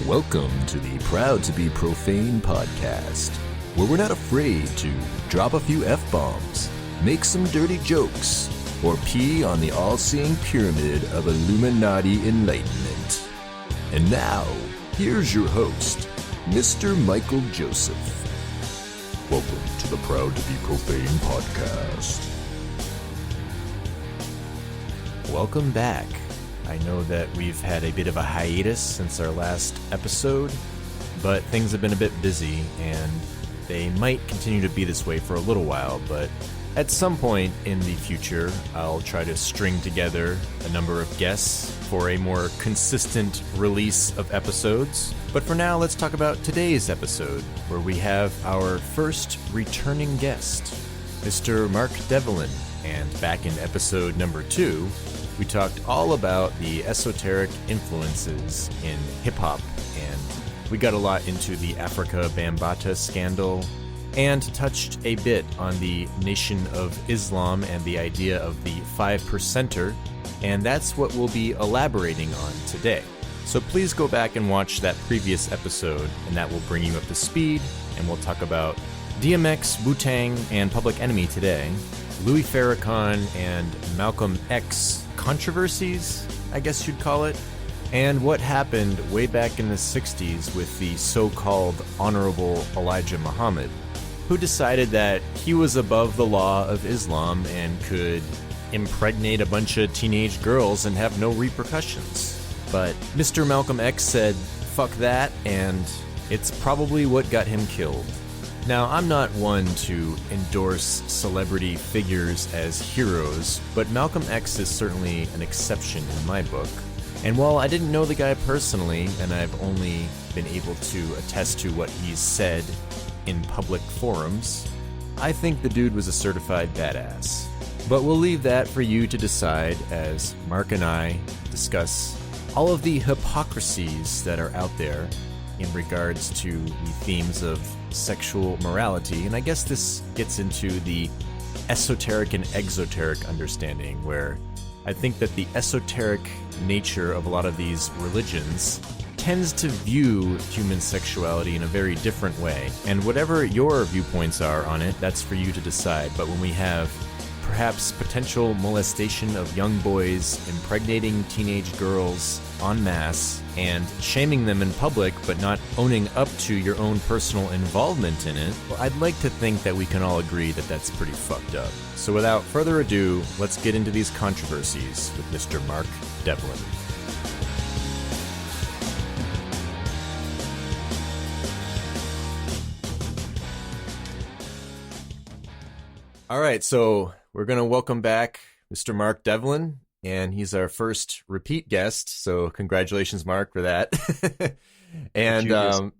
Welcome to the Proud to be Profane podcast, where we're not afraid to drop a few F-bombs, make some dirty jokes, or pee on the all-seeing pyramid of Illuminati enlightenment. And now, here's your host, Mr. Michael Joseph. Welcome to the Proud to be Profane podcast. Welcome back. I know that we've had a bit of a hiatus since our last episode, but things have been a bit busy, and they might continue to be this way for a little while, but at some point in the future, I'll try to string together a number of guests for a more consistent release of episodes. But for now, let's talk about today's episode, where we have our first returning guest, Mr. Mark Devlin. And back in episode number 2, we talked all about the esoteric influences in hip-hop, and we got a lot into the Africa Bambaataa scandal, and touched a bit on the Nation of Islam and the idea of the 5%er, and that's what we'll be elaborating on today. So please go back and watch that previous episode, and that will bring you up to speed, and we'll talk about DMX, Wu-Tang, and Public Enemy today, Louis Farrakhan and Malcolm X controversies, I guess you'd call it, and what happened way back in the 60s with the so-called Honorable Elijah Muhammad, who decided that he was above the law of Islam and could impregnate a bunch of teenage girls and have no repercussions. But Mr. Malcolm X said, fuck that, and it's probably what got him killed. Now, I'm not one to endorse celebrity figures as heroes, but Malcolm X is certainly an exception in my book. And while I didn't know the guy personally, and I've only been able to attest to what he's said in public forums, I think the dude was a certified badass. But we'll leave that for you to decide as Mark and I discuss all of the hypocrisies that are out there in regards to the themes of sexual morality. And I guess this gets into the esoteric and exoteric understanding, where I think that the esoteric nature of a lot of these religions tends to view human sexuality in a very different way. And whatever your viewpoints are on it, that's for you to decide. But when we have perhaps potential molestation of young boys, impregnating teenage girls en masse, and shaming them in public but not owning up to your own personal involvement in it, well, I'd like to think that we can all agree that that's pretty fucked up. So without further ado, let's get into these controversies with Mr. Mark Devlin. All right, so we're going to welcome back Mr. Mark Devlin, and he's our first repeat guest, so congratulations, Mark, for that. And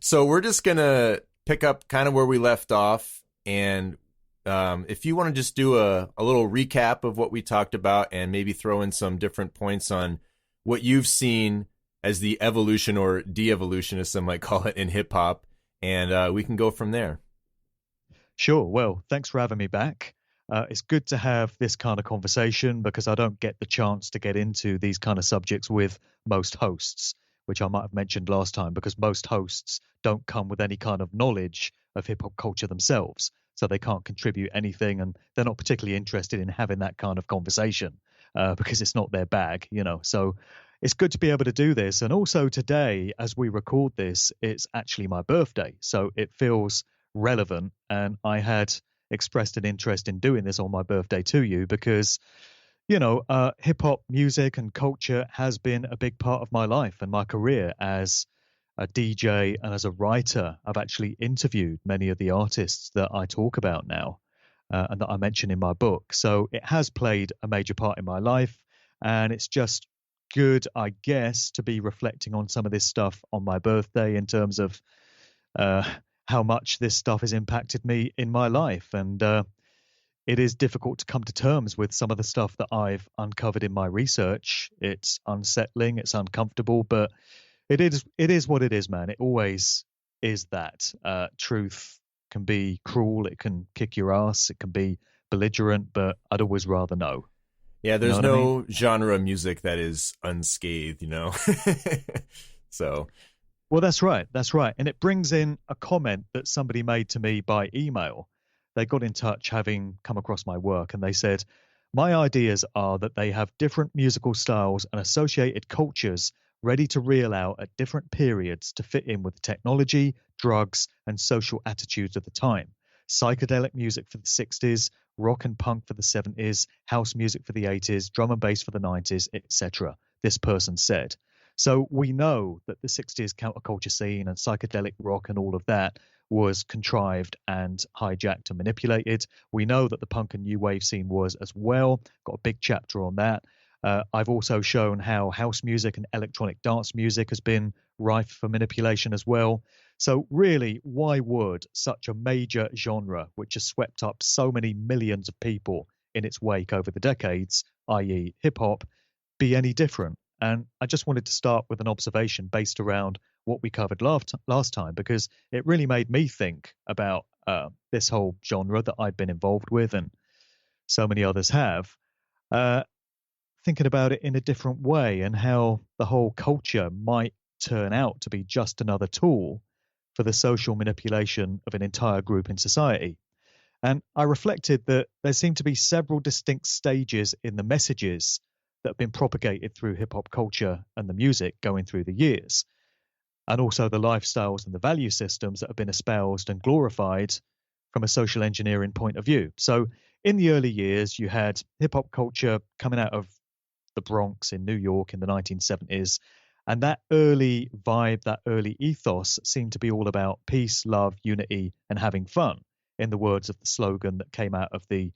so we're just going to pick up kind of where we left off, and if you want to just do a little recap of what we talked about and maybe throw in some different points on what you've seen as the evolution or de-evolution, as some might call it, in hip-hop, and we can go from there. Sure. Well, thanks for having me back. It's good to have this kind of conversation because I don't get the chance to get into these kind of subjects with most hosts, which I might have mentioned last time, because most hosts don't come with any kind of knowledge of hip hop culture themselves. So they can't contribute anything, and they're not particularly interested in having that kind of conversation because it's not their bag, you know. So it's good to be able to do this. And also today, as we record this, it's actually my birthday. So it feels relevant, and I had expressed an interest in doing this on my birthday to you because, you know, hip-hop music and culture has been a big part of my life and my career as a DJ and as a writer. I've actually interviewed many of the artists that I talk about now and that I mention in my book. So it has played a major part in my life, and it's just good, I guess, to be reflecting on some of this stuff on my birthday in terms of how much this stuff has impacted me in my life. And it is difficult to come to terms with some of the stuff that I've uncovered in my research. It's unsettling, it's uncomfortable, but it is what it is, man. It always is that. Truth can be cruel, it can kick your ass, it can be belligerent, but I'd always rather know. Yeah, there's you know no genre of music that is unscathed, you know? So, Well, that's right. That's right. And it brings in a comment that somebody made to me by email. They got in touch having come across my work and they said, my ideas are that they have different musical styles and associated cultures ready to reel out at different periods to fit in with the technology, drugs, and social attitudes of the time. Psychedelic music for the 60s, rock and punk for the 70s, house music for the 80s, drum and bass for the 90s, etc. This person said. So we know that the 60s counterculture scene and psychedelic rock and all of that was contrived and hijacked and manipulated. We know that the punk and new wave scene was as well. Got a big chapter on that. I've also shown how house music and electronic dance music has been rife for manipulation as well. So really, why would such a major genre, which has swept up so many millions of people in its wake over the decades, i.e. hip hop, be any different? And I just wanted to start with an observation based around what we covered last time, because it really made me think about this whole genre that I've been involved with and so many others have, thinking about it in a different way and how the whole culture might turn out to be just another tool for the social manipulation of an entire group in society. And I reflected that there seem to be several distinct stages in the messages that have been propagated through hip hop culture and the music going through the years, and also the lifestyles and the value systems that have been espoused and glorified from a social engineering point of view. So in the early years, you had hip hop culture coming out of the Bronx in New York in the 1970s. And that early vibe, that early ethos seemed to be all about peace, love, unity, and having fun, in the words of the slogan that came out of the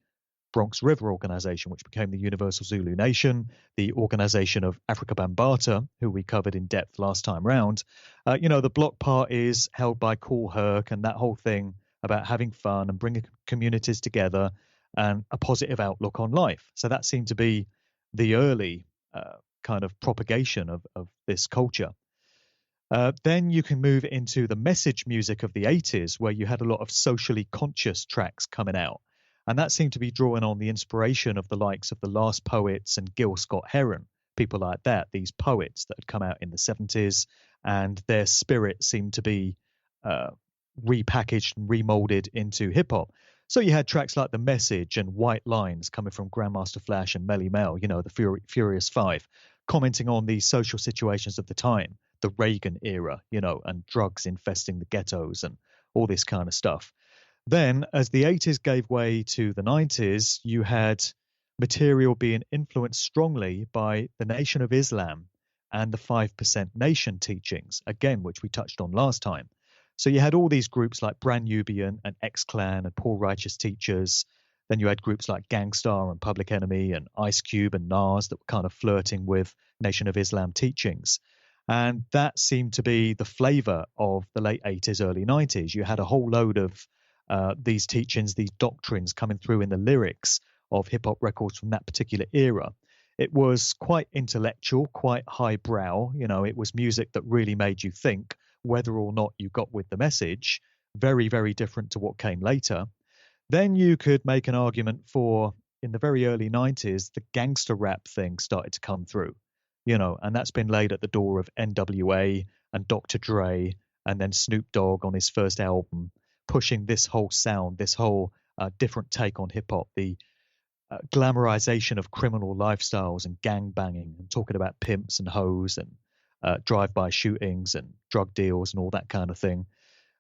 Bronx River Organization, which became the Universal Zulu Nation, the organization of Africa Bambaataa, who we covered in depth last time round. The block parties held by Cool Herc and that whole thing about having fun and bringing communities together and a positive outlook on life. So that seemed to be the early kind of propagation of this culture. Then you can move into the message music of the 80s, where you had a lot of socially conscious tracks coming out. And that seemed to be drawing on the inspiration of the likes of the Last Poets and Gil Scott-Heron, people like that, these poets that had come out in the 70s, and their spirit seemed to be repackaged and remolded into hip hop. So you had tracks like The Message and White Lines coming from Grandmaster Flash and Melly Mel, the Furious Five, commenting on the social situations of the time, the Reagan era, and drugs infesting the ghettos and all this kind of stuff. Then, as the 80s gave way to the 90s, you had material being influenced strongly by the Nation of Islam and the 5% Nation teachings, again, which we touched on last time. So you had all these groups like Brand Nubian and X-Clan and Poor Righteous Teachers. Then you had groups like Gangstar and Public Enemy and Ice Cube and Nas that were kind of flirting with Nation of Islam teachings. And that seemed to be the flavor of the late 80s, early 90s. You had a whole load of these teachings, these doctrines coming through in the lyrics of hip hop records from that particular era. It was quite intellectual, quite highbrow. It was music that really made you think, whether or not you got with the message. Very, very different to what came later. Then you could make an argument for, in the very early 90s, the gangster rap thing started to come through, and that's been laid at the door of NWA and Dr. Dre, and then Snoop Dogg on his first album, pushing this whole sound, this whole different take on hip hop, the glamorization of criminal lifestyles and gang banging, and talking about pimps and hoes and drive-by shootings and drug deals and all that kind of thing.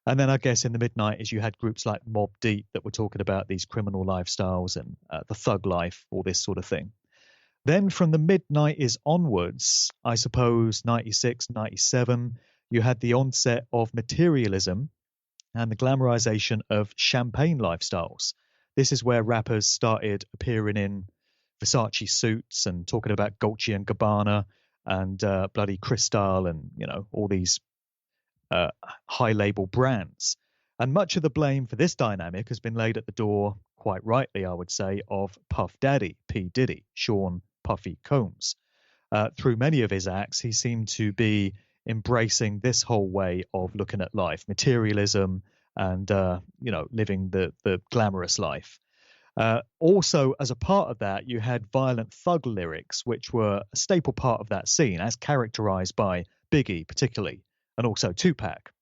And then I guess in the mid-90s, you had groups like Mobb Deep that were talking about these criminal lifestyles and the thug life, all this sort of thing. Then from the mid-90s onwards, I suppose 96, 97, you had the onset of materialism and the glamorization of champagne lifestyles. This is where rappers started appearing in Versace suits and talking about Dolce and Gabbana and bloody Cristal and, all these high label brands. And much of the blame for this dynamic has been laid at the door, quite rightly, I would say, of Puff Daddy, P. Diddy, Sean Puffy Combs. Through many of his acts, he seemed to be embracing this whole way of looking at life, materialism and, living the glamorous life. Also, as a part of that, you had violent thug lyrics, which were a staple part of that scene, as characterized by Biggie particularly, and also Tupac.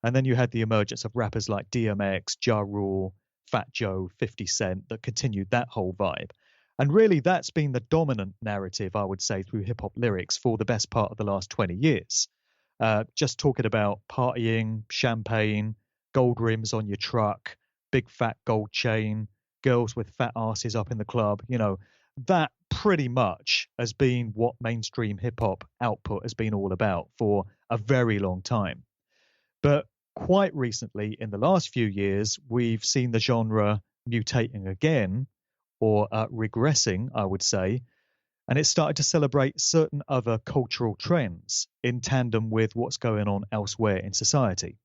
And then you had the emergence of rappers like DMX, Ja Rule, Fat Joe, 50 Cent that continued that whole vibe. And really, that's been the dominant narrative, I would say, through hip hop lyrics for the best part of the last 20 years. Just talking about partying, champagne, gold rims on your truck, big fat gold chain, girls with fat asses up in the club. That pretty much has been what mainstream hip hop output has been all about for a very long time. But quite recently, in the last few years, we've seen the genre mutating again, or regressing, I would say, and it started to celebrate certain other cultural trends in tandem with what's going on elsewhere in society.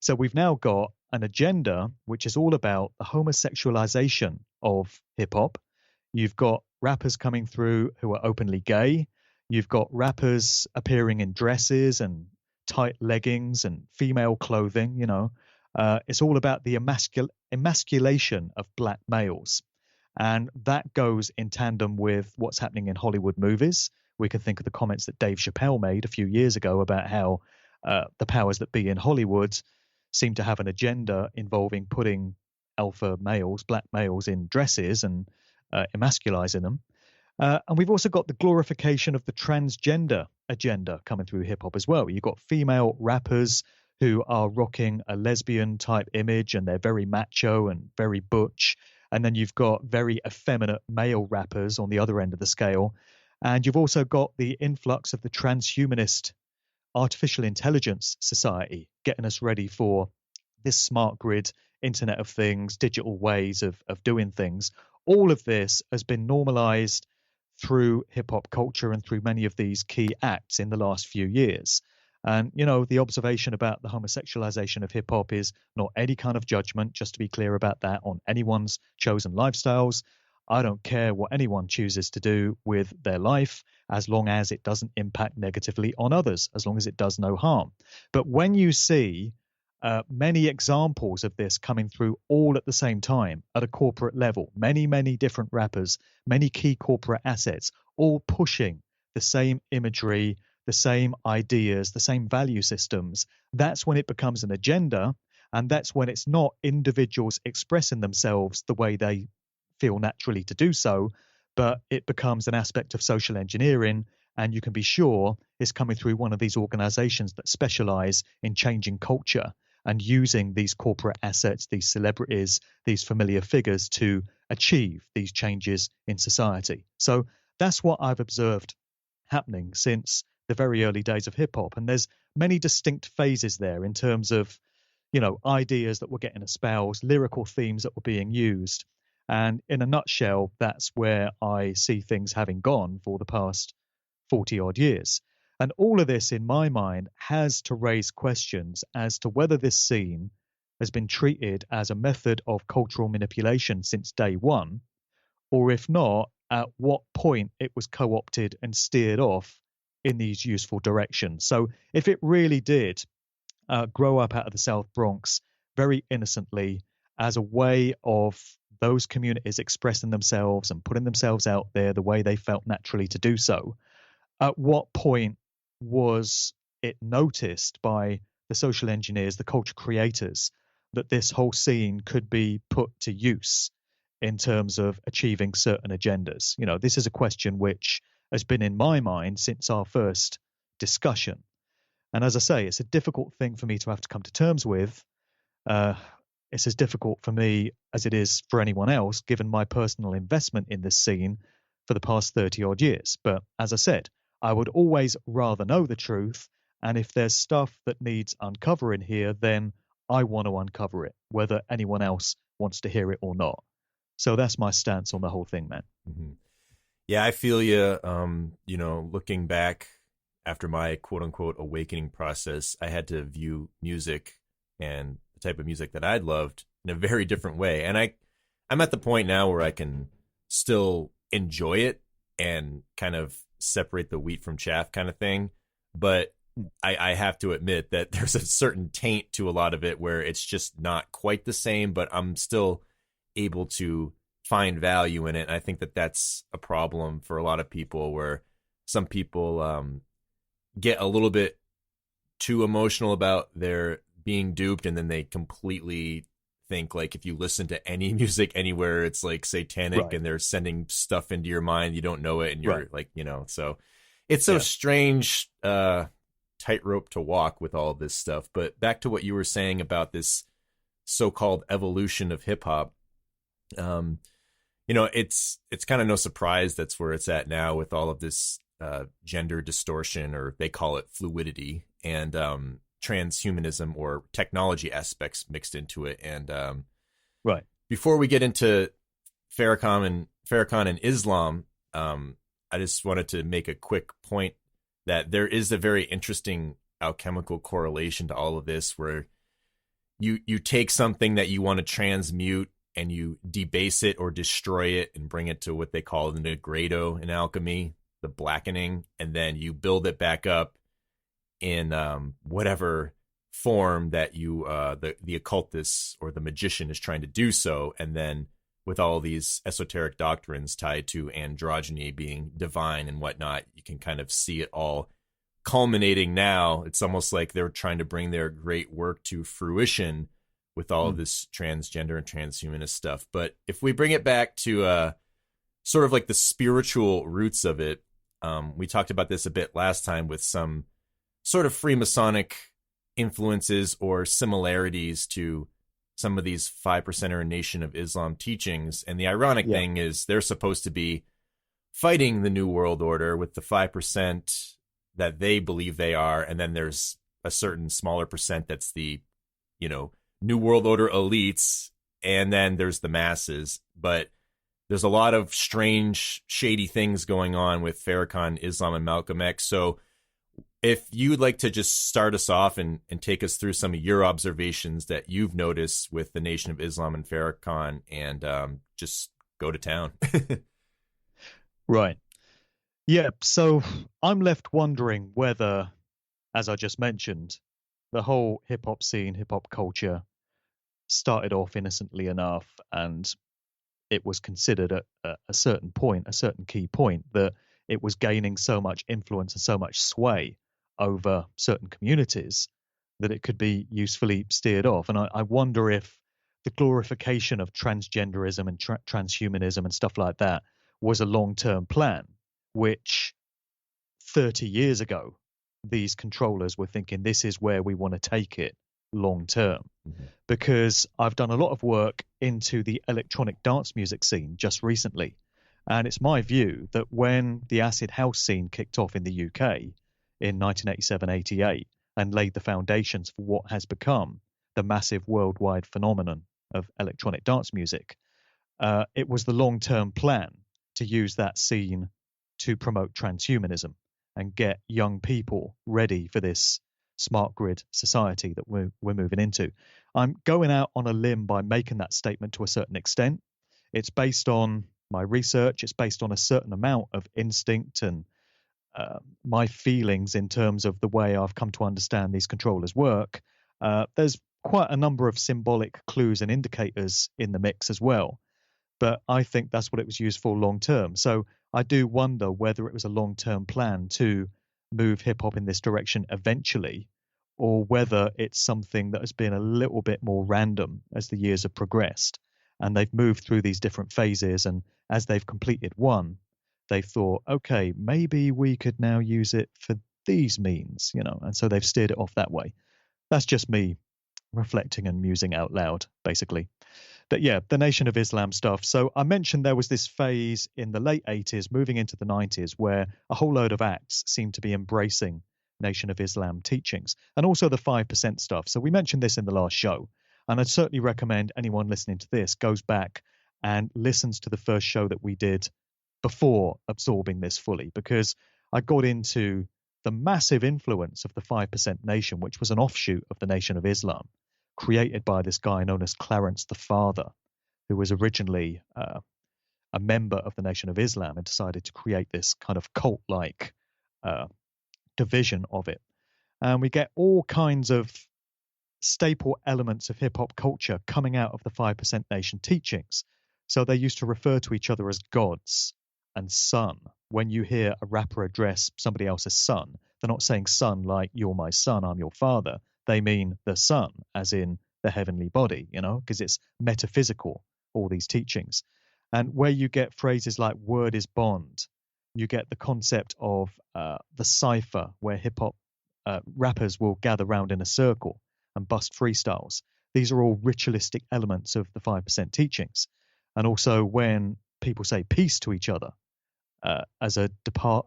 So we've now got an agenda which is all about the homosexualization of hip hop. You've got rappers coming through who are openly gay. You've got rappers appearing in dresses and tight leggings and female clothing. It's all about the emasculation of black males. And that goes in tandem with what's happening in Hollywood movies. We can think of the comments that Dave Chappelle made a few years ago about how the powers that be in Hollywood seem to have an agenda involving putting alpha males, black males, in dresses and emasculizing them. And we've also got the glorification of the transgender agenda coming through hip hop as well. You've got female rappers who are rocking a lesbian type image and they're very macho and very butch. And then you've got very effeminate male rappers on the other end of the scale. And you've also got the influx of the transhumanist artificial intelligence society getting us ready for this smart grid, Internet of Things, digital ways of doing things. All of this has been normalized through hip hop culture and through many of these key acts in the last few years. And, the observation about the homosexualization of hip hop is not any kind of judgment, just to be clear about that, on anyone's chosen lifestyles. I don't care what anyone chooses to do with their life, as long as it doesn't impact negatively on others, as long as it does no harm. But when you see many examples of this coming through all at the same time at a corporate level, many, many different rappers, many key corporate assets, all pushing the same imagery, the same ideas, the same value systems, that's when it becomes an agenda. And that's when it's not individuals expressing themselves the way they feel naturally to do so, but it becomes an aspect of social engineering. And you can be sure it's coming through one of these organizations that specialize in changing culture and using these corporate assets, these celebrities, these familiar figures to achieve these changes in society. So that's what I've observed happening since the very early days of hip hop. And there's many distinct phases there in terms of, ideas that were getting espoused, lyrical themes that were being used. And in a nutshell, that's where I see things having gone for the past 40 odd years. And all of this, in my mind, has to raise questions as to whether this scene has been treated as a method of cultural manipulation since day one, or if not, at what point it was co-opted and steered off in these useful directions. So if it really did grow up out of the South Bronx very innocently as a way of those communities expressing themselves and putting themselves out there the way they felt naturally to do so, at what point was it noticed by the social engineers, the culture creators, that this whole scene could be put to use in terms of achieving certain agendas? This is a question which has been in my mind since our first discussion. And as I say, it's a difficult thing for me to have to come to terms with. It's as difficult for me as it is for anyone else, given my personal investment in this scene for the past 30 odd years. But as I said, I would always rather know the truth. And if there's stuff that needs uncovering here, then I want to uncover it, whether anyone else wants to hear it or not. So that's my stance on the whole thing, man. Mm-hmm. Yeah, I feel you. Looking back after my quote unquote awakening process, I had to view music and the type of music that I'd loved in a very different way. And I'm at the point now where I can still enjoy it and kind of separate the wheat from chaff kind of thing. But I have to admit that there's a certain taint to a lot of it where it's just not quite the same, but I'm still able to find value in it. And I think that that's a problem for a lot of people, where some people get a little bit too emotional about their being duped, and then they completely think like if you listen to any music anywhere, it's like satanic, Right. and they're sending stuff into your mind, you don't know it, and you're Right. like, so it's so strange, tightrope to walk with all this stuff. But back to what you were saying about this so-called evolution of hip-hop, it's kind of no surprise that's where it's at now, with all of this gender distortion, or they call it fluidity, and transhumanism or technology aspects mixed into it. And Right. before we get into Farrakhan and Islam, I just wanted to make a quick point that there is a very interesting alchemical correlation to all of this, where you take something that you want to transmute and you debase it or destroy it and bring it to what they call the negredo in alchemy, the blackening, and then you build it back up in whatever form that you the occultist or the magician is trying to do so. And then with all these esoteric doctrines tied to androgyny being divine and whatnot, you can kind of see it all culminating now. It's almost like they're trying to bring their great work to fruition with all of this transgender and transhumanist stuff. But if we bring it back to sort of like the spiritual roots of it, we talked about this a bit last time with some sort of Freemasonic influences or similarities to some of these 5%er and Nation of Islam teachings. And the ironic thing is they're supposed to be fighting the New World Order with the 5% that they believe they are. And then there's a certain smaller percent that's the, New World Order elites. And then there's the masses. But there's a lot of strange, shady things going on with Farrakhan, Islam, and Malcolm X. So if you'd like to just start us off and take us through some of your observations that you've noticed with the Nation of Islam and Farrakhan, and just go to town. Right. Yeah. So I'm left wondering whether, as I just mentioned, the whole hip hop scene, hip hop culture started off innocently enough, and it was considered at a certain point, a certain key point, that it was gaining so much influence and so much sway over certain communities that it could be usefully steered off. And I wonder if the glorification of transgenderism and transhumanism and stuff like that was a long-term plan, which 30 years ago, these controllers were thinking this is where we want to take it long term. Mm-hmm. Because I've done a lot of work into the electronic dance music scene just recently. And it's my view that when the acid house scene kicked off in the UK in 1987-88 and laid the foundations for what has become the massive worldwide phenomenon of electronic dance music, it was the long-term plan to use that scene to promote transhumanism and get young people ready for this smart grid society that we're moving into. I'm going out on a limb by making that statement to a certain extent. It's based on my research. It's based on a certain amount of instinct and my feelings in terms of the way I've come to understand these controllers work. There's quite a number of symbolic clues and indicators in the mix as well, but I think that's what it was used for long term. So I do wonder whether it was a long-term plan to move hip-hop in this direction eventually, or whether it's something that has been a little bit more random as the years have progressed. And they've moved through these different phases, and as they've completed one, they've thought, okay, maybe we could now use it for these means, and so they've steered it off that way. That's just me reflecting and musing out loud, basically. But yeah, the Nation of Islam stuff. So I mentioned there was this phase in the late 80s, moving into the 90s, where a whole load of acts seemed to be embracing Nation of Islam teachings, and also the 5% stuff. So we mentioned this in the last show, and I'd certainly recommend anyone listening to this goes back and listens to the first show that we did before absorbing this fully, because I got into the massive influence of the 5% Nation, which was an offshoot of the Nation of Islam, created by this guy known as Clarence the Father, who was originally a member of the Nation of Islam and decided to create this kind of cult-like division of it. And we get all kinds of staple elements of hip-hop culture coming out of the 5% Nation teachings. So they used to refer to each other as gods and sun, when you hear a rapper address somebody else as son, they're not saying son like you're my son, I'm your father. They mean the son, as in the heavenly body, because it's metaphysical, all these teachings. And where you get phrases like word is bond, you get the concept of the cipher, where hip hop rappers will gather round in a circle and bust freestyles. These are all ritualistic elements of the 5% teachings. And also when people say peace to each other as they depart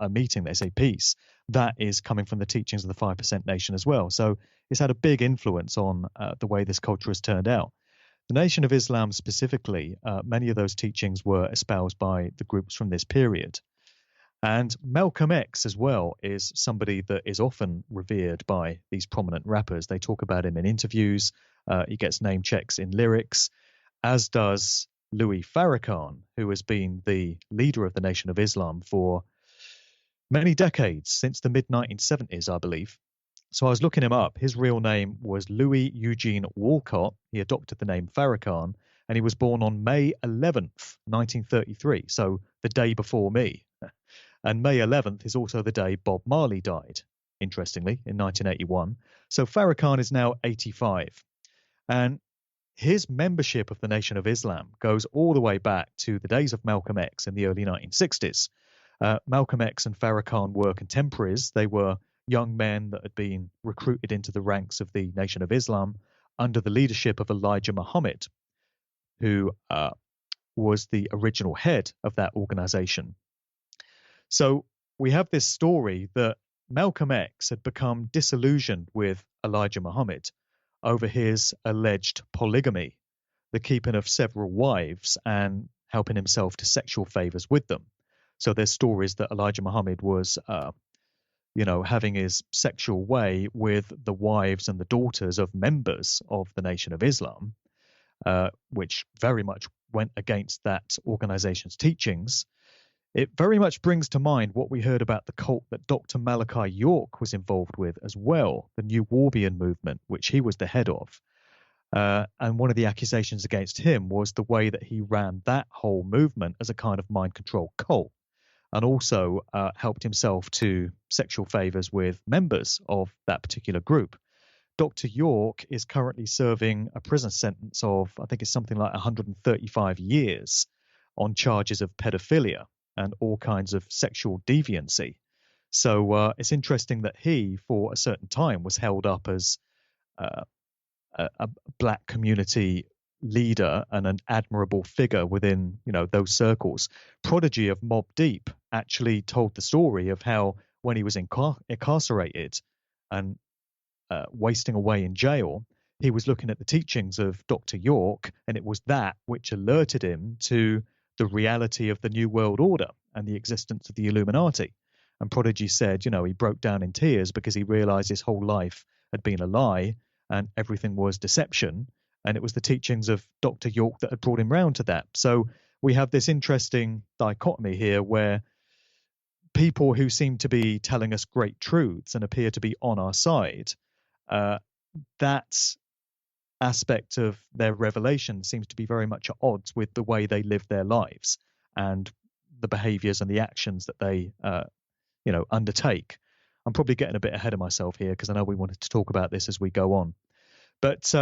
a meeting, they say peace. That is coming from the teachings of the 5% Nation as well. So it's had a big influence on the way this culture has turned out. The Nation of Islam specifically, many of those teachings were espoused by the groups from this period. And Malcolm X as well is somebody that is often revered by these prominent rappers. They talk about him in interviews. He gets name checks in lyrics, as does Louis Farrakhan, who has been the leader of the Nation of Islam for many decades, since the mid-1970s, I believe. So I was looking him up. His real name was Louis Eugene Walcott. He adopted the name Farrakhan, and he was born on May 11th, 1933, so the day before me. And May 11th is also the day Bob Marley died, interestingly, in 1981. So Farrakhan is now 85. And his membership of the Nation of Islam goes all the way back to the days of Malcolm X in the early 1960s. Malcolm X and Farrakhan were contemporaries. They were young men that had been recruited into the ranks of the Nation of Islam under the leadership of Elijah Muhammad, who was the original head of that organization. So we have this story that Malcolm X had become disillusioned with Elijah Muhammad over his alleged polygamy, the keeping of several wives and helping himself to sexual favors with them. So there's stories that Elijah Muhammad was, having his sexual way with the wives and the daughters of members of the Nation of Islam, which very much went against that organization's teachings. It very much brings to mind what we heard about the cult that Dr. Malachi York was involved with as well, the New Warbian movement, which he was the head of. And one of the accusations against him was the way that he ran that whole movement as a kind of mind control cult, and also helped himself to sexual favors with members of that particular group. Dr. York is currently serving a prison sentence of, I think it's something like 135 years on charges of pedophilia and all kinds of sexual deviancy. So it's interesting that he, for a certain time, was held up as a black community leader and an admirable figure within, those circles. Prodigy of Mobb Deep actually told the story of how when he was incarcerated and wasting away in jail, he was looking at the teachings of Dr. York, and it was that which alerted him to the reality of the New World Order and the existence of the Illuminati. And Prodigy said, he broke down in tears because he realized his whole life had been a lie and everything was deception. And it was the teachings of Dr. York that had brought him round to that. So we have this interesting dichotomy here where people who seem to be telling us great truths and appear to be on our side, that aspect of their revelation seems to be very much at odds with the way they live their lives and the behaviors and the actions that they undertake. I'm probably getting a bit ahead of myself here because I know we wanted to talk about this as we go on. But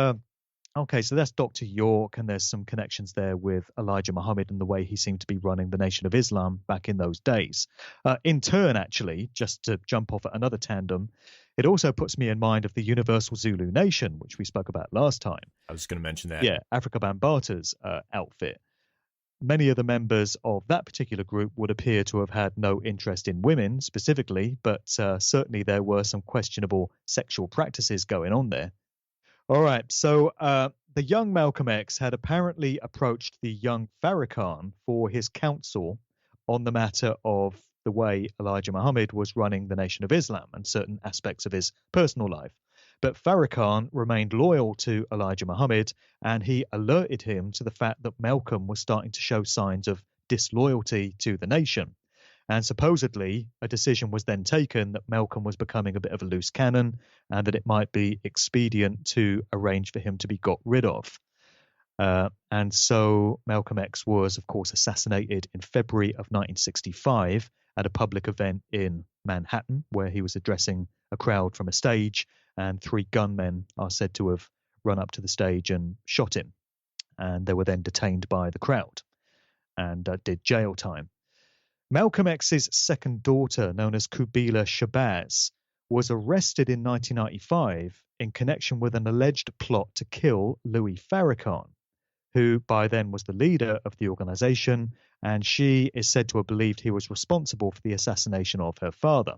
okay, so that's Dr. York, and there's some connections there with Elijah Muhammad and the way he seemed to be running the Nation of Islam back in those days. In turn, actually, just to jump off at another tandem, it also puts me in mind of the Universal Zulu Nation, which we spoke about last time. I was going to mention that. Yeah, Afrika Bambaata's outfit. Many of the members of that particular group would appear to have had no interest in women specifically, but certainly there were some questionable sexual practices going on there. All right, so the young Malcolm X had apparently approached the young Farrakhan for his counsel on the matter of the way Elijah Muhammad was running the Nation of Islam and certain aspects of his personal life. But Farrakhan remained loyal to Elijah Muhammad, and he alerted him to the fact that Malcolm was starting to show signs of disloyalty to the nation. And supposedly, a decision was then taken that Malcolm was becoming a bit of a loose cannon and that it might be expedient to arrange for him to be got rid of. And so Malcolm X was, of course, assassinated in February of 1965 at a public event in Manhattan, where he was addressing a crowd from a stage, and 3 gunmen are said to have run up to the stage and shot him. And they were then detained by the crowd and did jail time. Malcolm X's second daughter, known as Kubila Shabazz, was arrested in 1995 in connection with an alleged plot to kill Louis Farrakhan, who by then was the leader of the organization, and she is said to have believed he was responsible for the assassination of her father.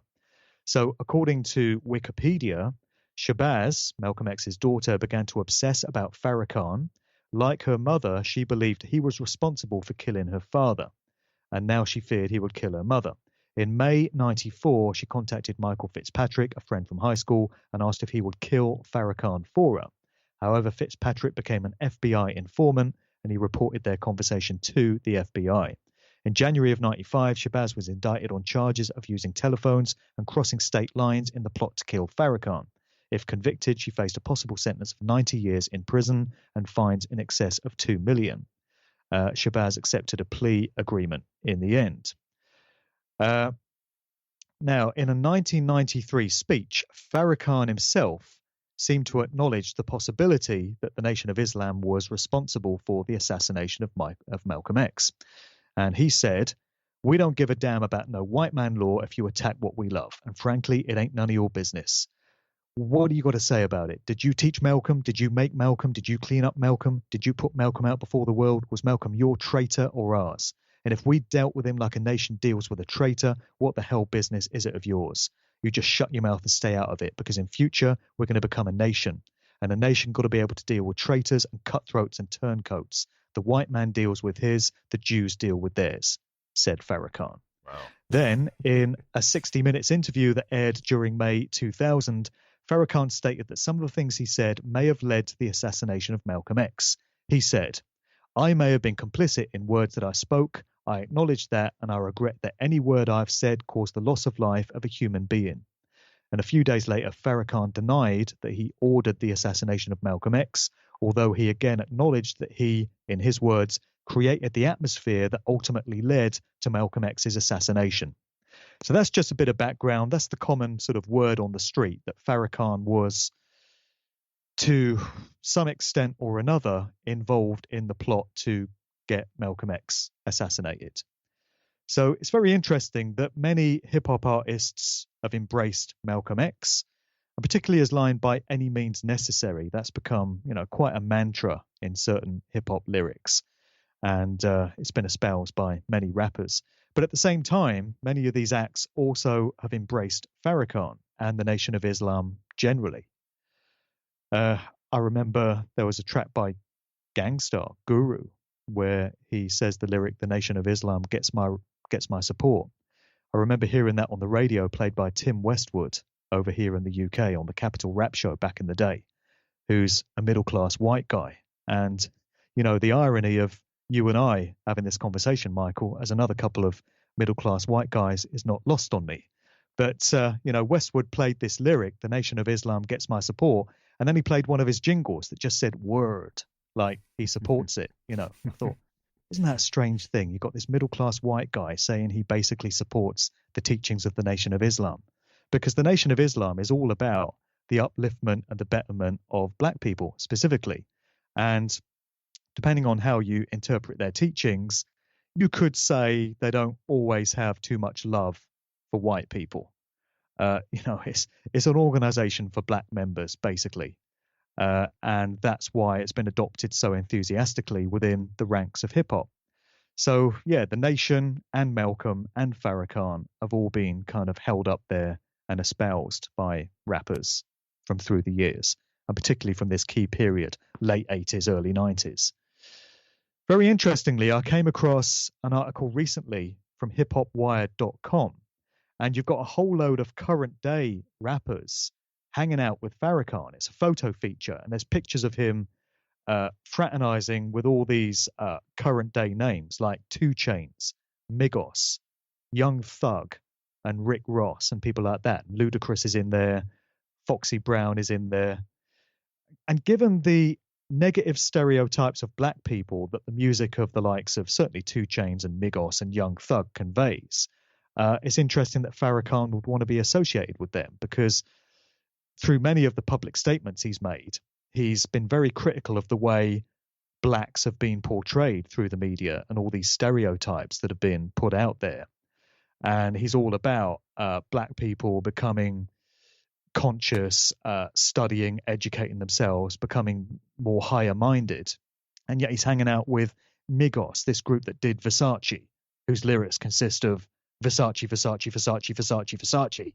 So, according to Wikipedia, Shabazz, Malcolm X's daughter, began to obsess about Farrakhan. Like her mother, she believed he was responsible for killing her father, and now she feared he would kill her mother. In May 94, she contacted Michael Fitzpatrick, a friend from high school, and asked if he would kill Farrakhan for her. However, Fitzpatrick became an FBI informant, and he reported their conversation to the FBI. In January of 95, Shabazz was indicted on charges of using telephones and crossing state lines in the plot to kill Farrakhan. If convicted, she faced a possible sentence of 90 years in prison and fines in excess of $2 million. Shabazz accepted a plea agreement in the end. Now, in a 1993 speech, Farrakhan himself seemed to acknowledge the possibility that the Nation of Islam was responsible for the assassination of Malcolm X. And he said, "We don't give a damn about no white man law if you attack what we love. And frankly, it ain't none of your business." What do you got to say about it? Did you teach Malcolm? Did you make Malcolm? Did you clean up Malcolm? Did you put Malcolm out before the world? Was Malcolm your traitor or ours? And if we dealt with him like a nation deals with a traitor, what the hell business is it of yours? You just shut your mouth and stay out of it, because in future, we're going to become a nation. And a nation got to be able to deal with traitors and cutthroats and turncoats. The white man deals with his, the Jews deal with theirs, said Farrakhan. Wow. Then, in a 60 Minutes interview that aired during May 2000, Farrakhan stated that some of the things he said may have led to the assassination of Malcolm X. He said, "I may have been complicit in words that I spoke. I acknowledge that, and I regret that any word I've said caused the loss of life of a human being." And a few days later, Farrakhan denied that he ordered the assassination of Malcolm X, although he again acknowledged that he, in his words, created the atmosphere that ultimately led to Malcolm X's assassination. So that's just a bit of background. That's the common sort of word on the street, that Farrakhan was, to some extent or another, involved in the plot to get Malcolm X assassinated. So it's very interesting that many hip-hop artists have embraced Malcolm X, and particularly his line, "by any means necessary." That's become, quite a mantra in certain hip-hop lyrics. And it's been espoused by many rappers. But at the same time, many of these acts also have embraced Farrakhan and the Nation of Islam generally. I remember there was a track by Gangstar, Guru, where he says the lyric, "The Nation of Islam gets my support." I remember hearing that on the radio, played by Tim Westwood over here in the UK on the Capital Rap Show back in the day, who's a middle-class white guy. And, the irony of you and I having this conversation, Michael, as another couple of middle-class white guys, is not lost on me. But, Westwood played this lyric, "The Nation of Islam gets my support," and then he played one of his jingles that just said "word," like he supports it. I thought, isn't that a strange thing? You've got this middle-class white guy saying he basically supports the teachings of the Nation of Islam, because the Nation of Islam is all about the upliftment and the betterment of black people specifically. And depending on how you interpret their teachings, you could say they don't always have too much love for white people. It's an organization for black members, basically. And that's why it's been adopted so enthusiastically within the ranks of hip hop. So, yeah, the Nation and Malcolm and Farrakhan have all been kind of held up there and espoused by rappers from through the years, and particularly from this key period, late 80s, early 90s. Very interestingly, I came across an article recently from hiphopwired.com, and you've got a whole load of current day rappers hanging out with Farrakhan. It's a photo feature, and there's pictures of him fraternizing with all these current day names like 2 Chainz, Migos, Young Thug, and Rick Ross, and people like that. Ludacris is in there, Foxy Brown is in there. And given the negative stereotypes of black people that the music of the likes of certainly 2 Chainz and Migos and Young Thug conveys. It's interesting that Farrakhan would want to be associated with them because through many of the public statements he's made, he's been very critical of the way blacks have been portrayed through the media and all these stereotypes that have been put out there. And he's all about black people becoming conscious, studying, educating themselves, becoming more higher minded. And yet he's hanging out with Migos, this group that did Versace, whose lyrics consist of Versace, Versace, Versace, Versace, Versace.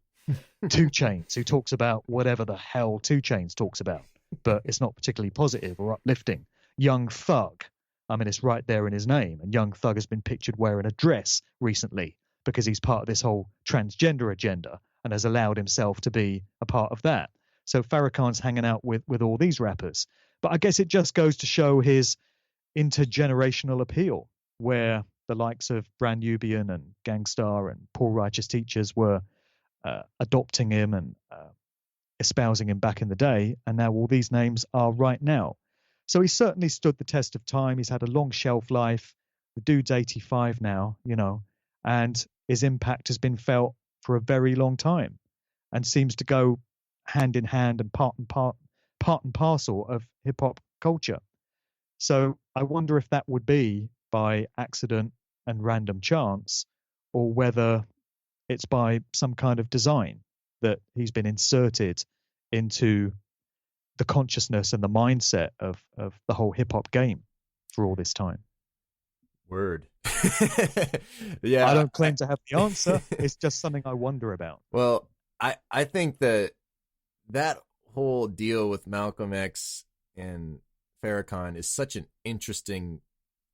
2 Chainz, who talks about whatever the hell 2 Chainz talks about, but it's not particularly positive or uplifting. Young Thug, I mean, it's right there in his name. And Young Thug has been pictured wearing a dress recently because he's part of this whole transgender agenda and has allowed himself to be a part of that. So Farrakhan's hanging out with all these rappers. But I guess it just goes to show his intergenerational appeal, where the likes of Brand Nubian and Gangstar and Poor Righteous Teachers were adopting him and espousing him back in the day. And now all these names are right now. So he certainly stood the test of time. He's had a long shelf life. The dude's 85 now, and his impact has been felt for a very long time and seems to go hand in hand and part and parcel of hip hop culture. So I wonder if that would be by accident and random chance, or whether it's by some kind of design that he's been inserted into the consciousness and the mindset of the whole hip hop game for all this time. Word. Yeah. I don't claim to have the answer. It's just something I wonder about. Well, I think that whole deal with Malcolm X and Farrakhan is such an interesting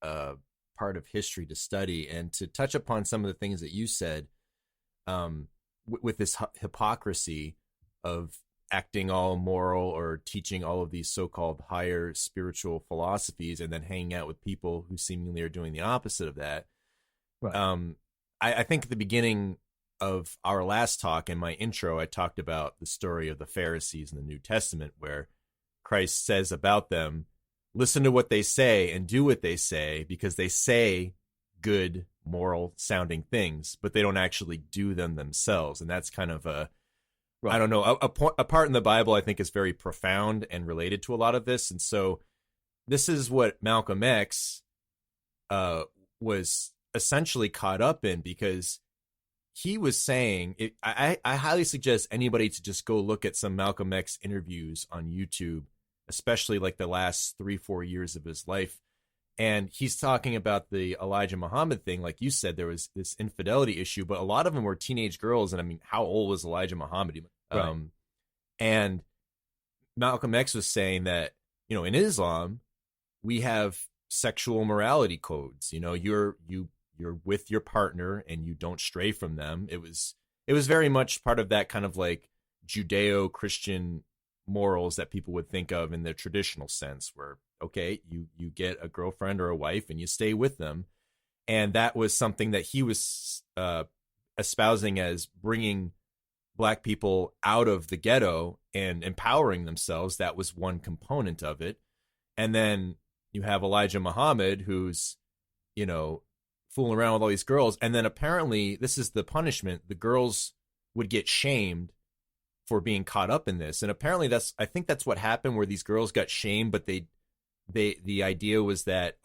part of history to study, and to touch upon some of the things that you said with this hypocrisy of acting all moral or teaching all of these so-called higher spiritual philosophies and then hanging out with people who seemingly are doing the opposite of that. Right. I think at the beginning of our last talk, in my intro, I talked about the story of the Pharisees in the New Testament, where Christ says about them, listen to what they say and do what they say, because they say good, moral sounding things, but they don't actually do them themselves. And that's kind of right. I don't know, a part in the Bible I think is very profound and related to a lot of this. And so this is what Malcolm X was essentially caught up in, because he was saying, I highly suggest anybody to just go look at some Malcolm X interviews on YouTube, especially like the last 3-4 years of his life. And he's talking about the Elijah Muhammad thing. Like you said, there was this infidelity issue, but a lot of them were teenage girls. And I mean, how old was Elijah Muhammad? Right. And Malcolm X was saying that, in Islam, we have sexual morality codes. You're with your partner and you don't stray from them. It was very much part of that kind of like Judeo-Christian morals that people would think of in the traditional sense, where, okay, you get a girlfriend or a wife and you stay with them. And that was something that he was espousing as bringing Black people out of the ghetto and empowering themselves. That was one component of it. And then you have Elijah Muhammad, who's, fooling around with all these girls. And then apparently this is the punishment. The girls would get shamed for being caught up in this. And apparently I think that's what happened, where these girls got shamed, but the idea was that,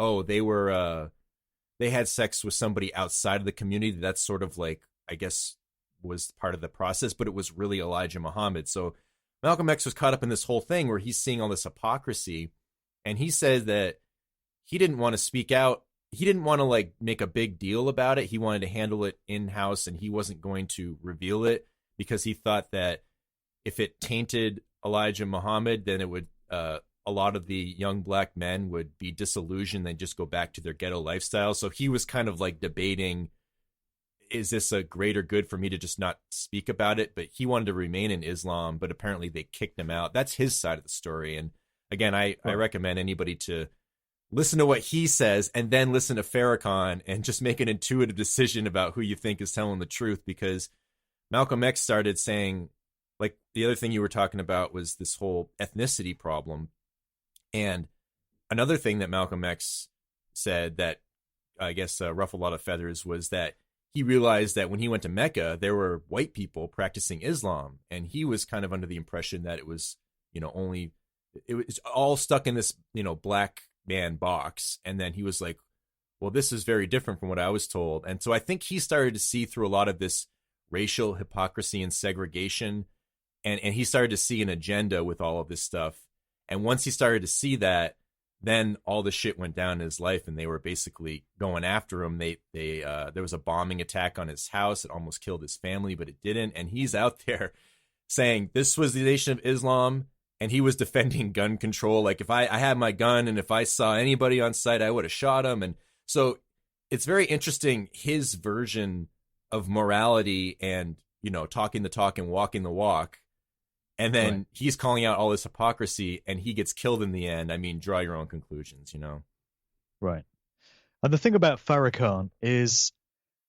they had sex with somebody outside of the community. That's sort of like, I guess, was part of the process, but it was really Elijah Muhammad. So Malcolm X was caught up in this whole thing where he's seeing all this hypocrisy, and he said that he didn't want to speak out. He didn't want to like make a big deal about it. He wanted to handle it in-house, and he wasn't going to reveal it because he thought that if it tainted Elijah Muhammad, then it would, a lot of the young Black men would be disillusioned and just go back to their ghetto lifestyle. So he was kind of like debating, is this a greater good for me to just not speak about it? But he wanted to remain in Islam, but apparently they kicked him out. That's his side of the story. And again, I recommend anybody to listen to what he says and then listen to Farrakhan and just make an intuitive decision about who you think is telling the truth, because Malcolm X started saying, like, the other thing you were talking about was this whole ethnicity problem. And another thing that Malcolm X said that I guess ruffled a lot of feathers was that he realized that when he went to Mecca, there were white people practicing Islam, and he was kind of under the impression that it was, only it was all stuck in this, black man box. And then he was like, well, this is very different from what I was told. And so I think he started to see through a lot of this racial hypocrisy and segregation, and he started to see an agenda with all of this stuff. And once he started to see that, then all the shit went down in his life, and they were basically going after him. There was a bombing attack on his house. It almost killed his family, but it didn't. And he's out there saying this was the Nation of Islam, and he was defending gun control. Like, if I had my gun, and if I saw anybody on sight, I would have shot him. And so it's very interesting, his version of morality and, talking the talk and walking the walk. And then he's calling out all this hypocrisy, and he gets killed in the end. I mean, draw your own conclusions, Right. And the thing about Farrakhan is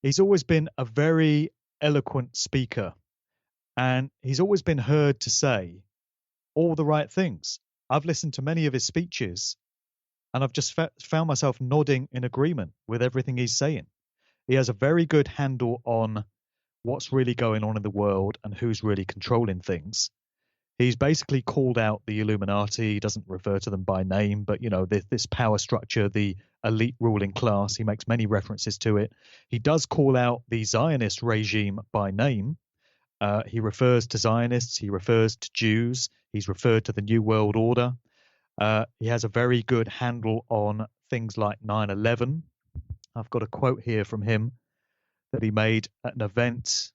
he's always been a very eloquent speaker, and he's always been heard to say all the right things. I've listened to many of his speeches, and I've just found myself nodding in agreement with everything he's saying. He has a very good handle on what's really going on in the world and who's really controlling things. He's basically called out the Illuminati. He doesn't refer to them by name, but, this power structure, the elite ruling class, he makes many references to it. He does call out the Zionist regime by name. He refers to Zionists. He refers to Jews. He's referred to the New World Order. He has a very good handle on things like 9/11. I've got a quote here from him that he made at an event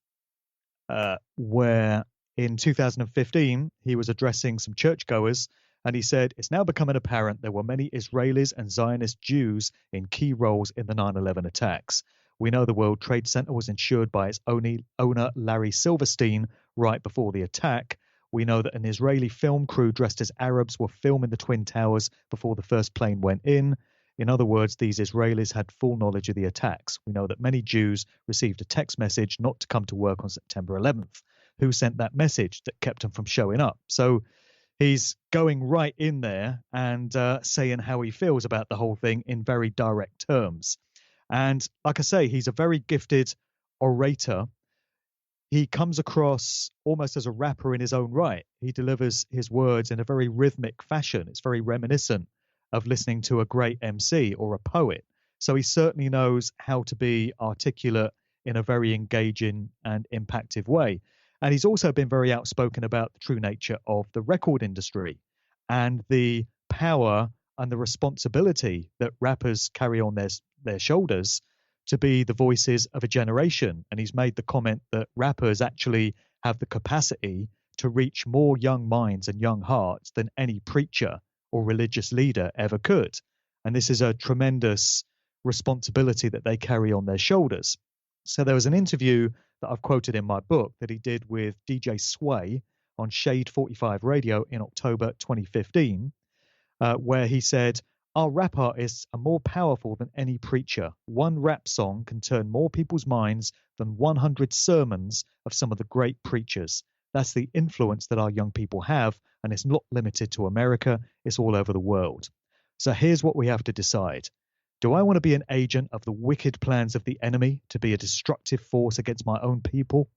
where in 2015, he was addressing some churchgoers, and he said, "It's now becoming apparent there were many Israelis and Zionist Jews in key roles in the 9/11 attacks. We know the World Trade Center was insured by its owner, Larry Silverstein, right before the attack. We know that an Israeli film crew dressed as Arabs were filming the Twin Towers before the first plane went in. In other words, these Israelis had full knowledge of the attacks. We know that many Jews received a text message not to come to work on September 11th. Who sent that message that kept them from showing up?" So he's going right in there and saying how he feels about the whole thing in very direct terms. And like I say, he's a very gifted orator. He comes across almost as a rapper in his own right. He delivers his words in a very rhythmic fashion. It's very reminiscent of listening to a great MC or a poet. So he certainly knows how to be articulate in a very engaging and impactful way. And he's also been very outspoken about the true nature of the record industry and the power and the responsibility that rappers carry on their shoulders to be the voices of a generation. And he's made the comment that rappers actually have the capacity to reach more young minds and young hearts than any preacher or religious leader ever could. And this is a tremendous responsibility that they carry on their shoulders. So there was an interview that I've quoted in my book that he did with DJ Sway on Shade 45 Radio in October 2015, where he said, "Our rap artists are more powerful than any preacher. One rap song can turn more people's minds than 100 sermons of some of the great preachers. That's the influence that our young people have, and it's not limited to America, it's all over the world. So here's what we have to decide. Do I want to be an agent of the wicked plans of the enemy to be a destructive force against my own people?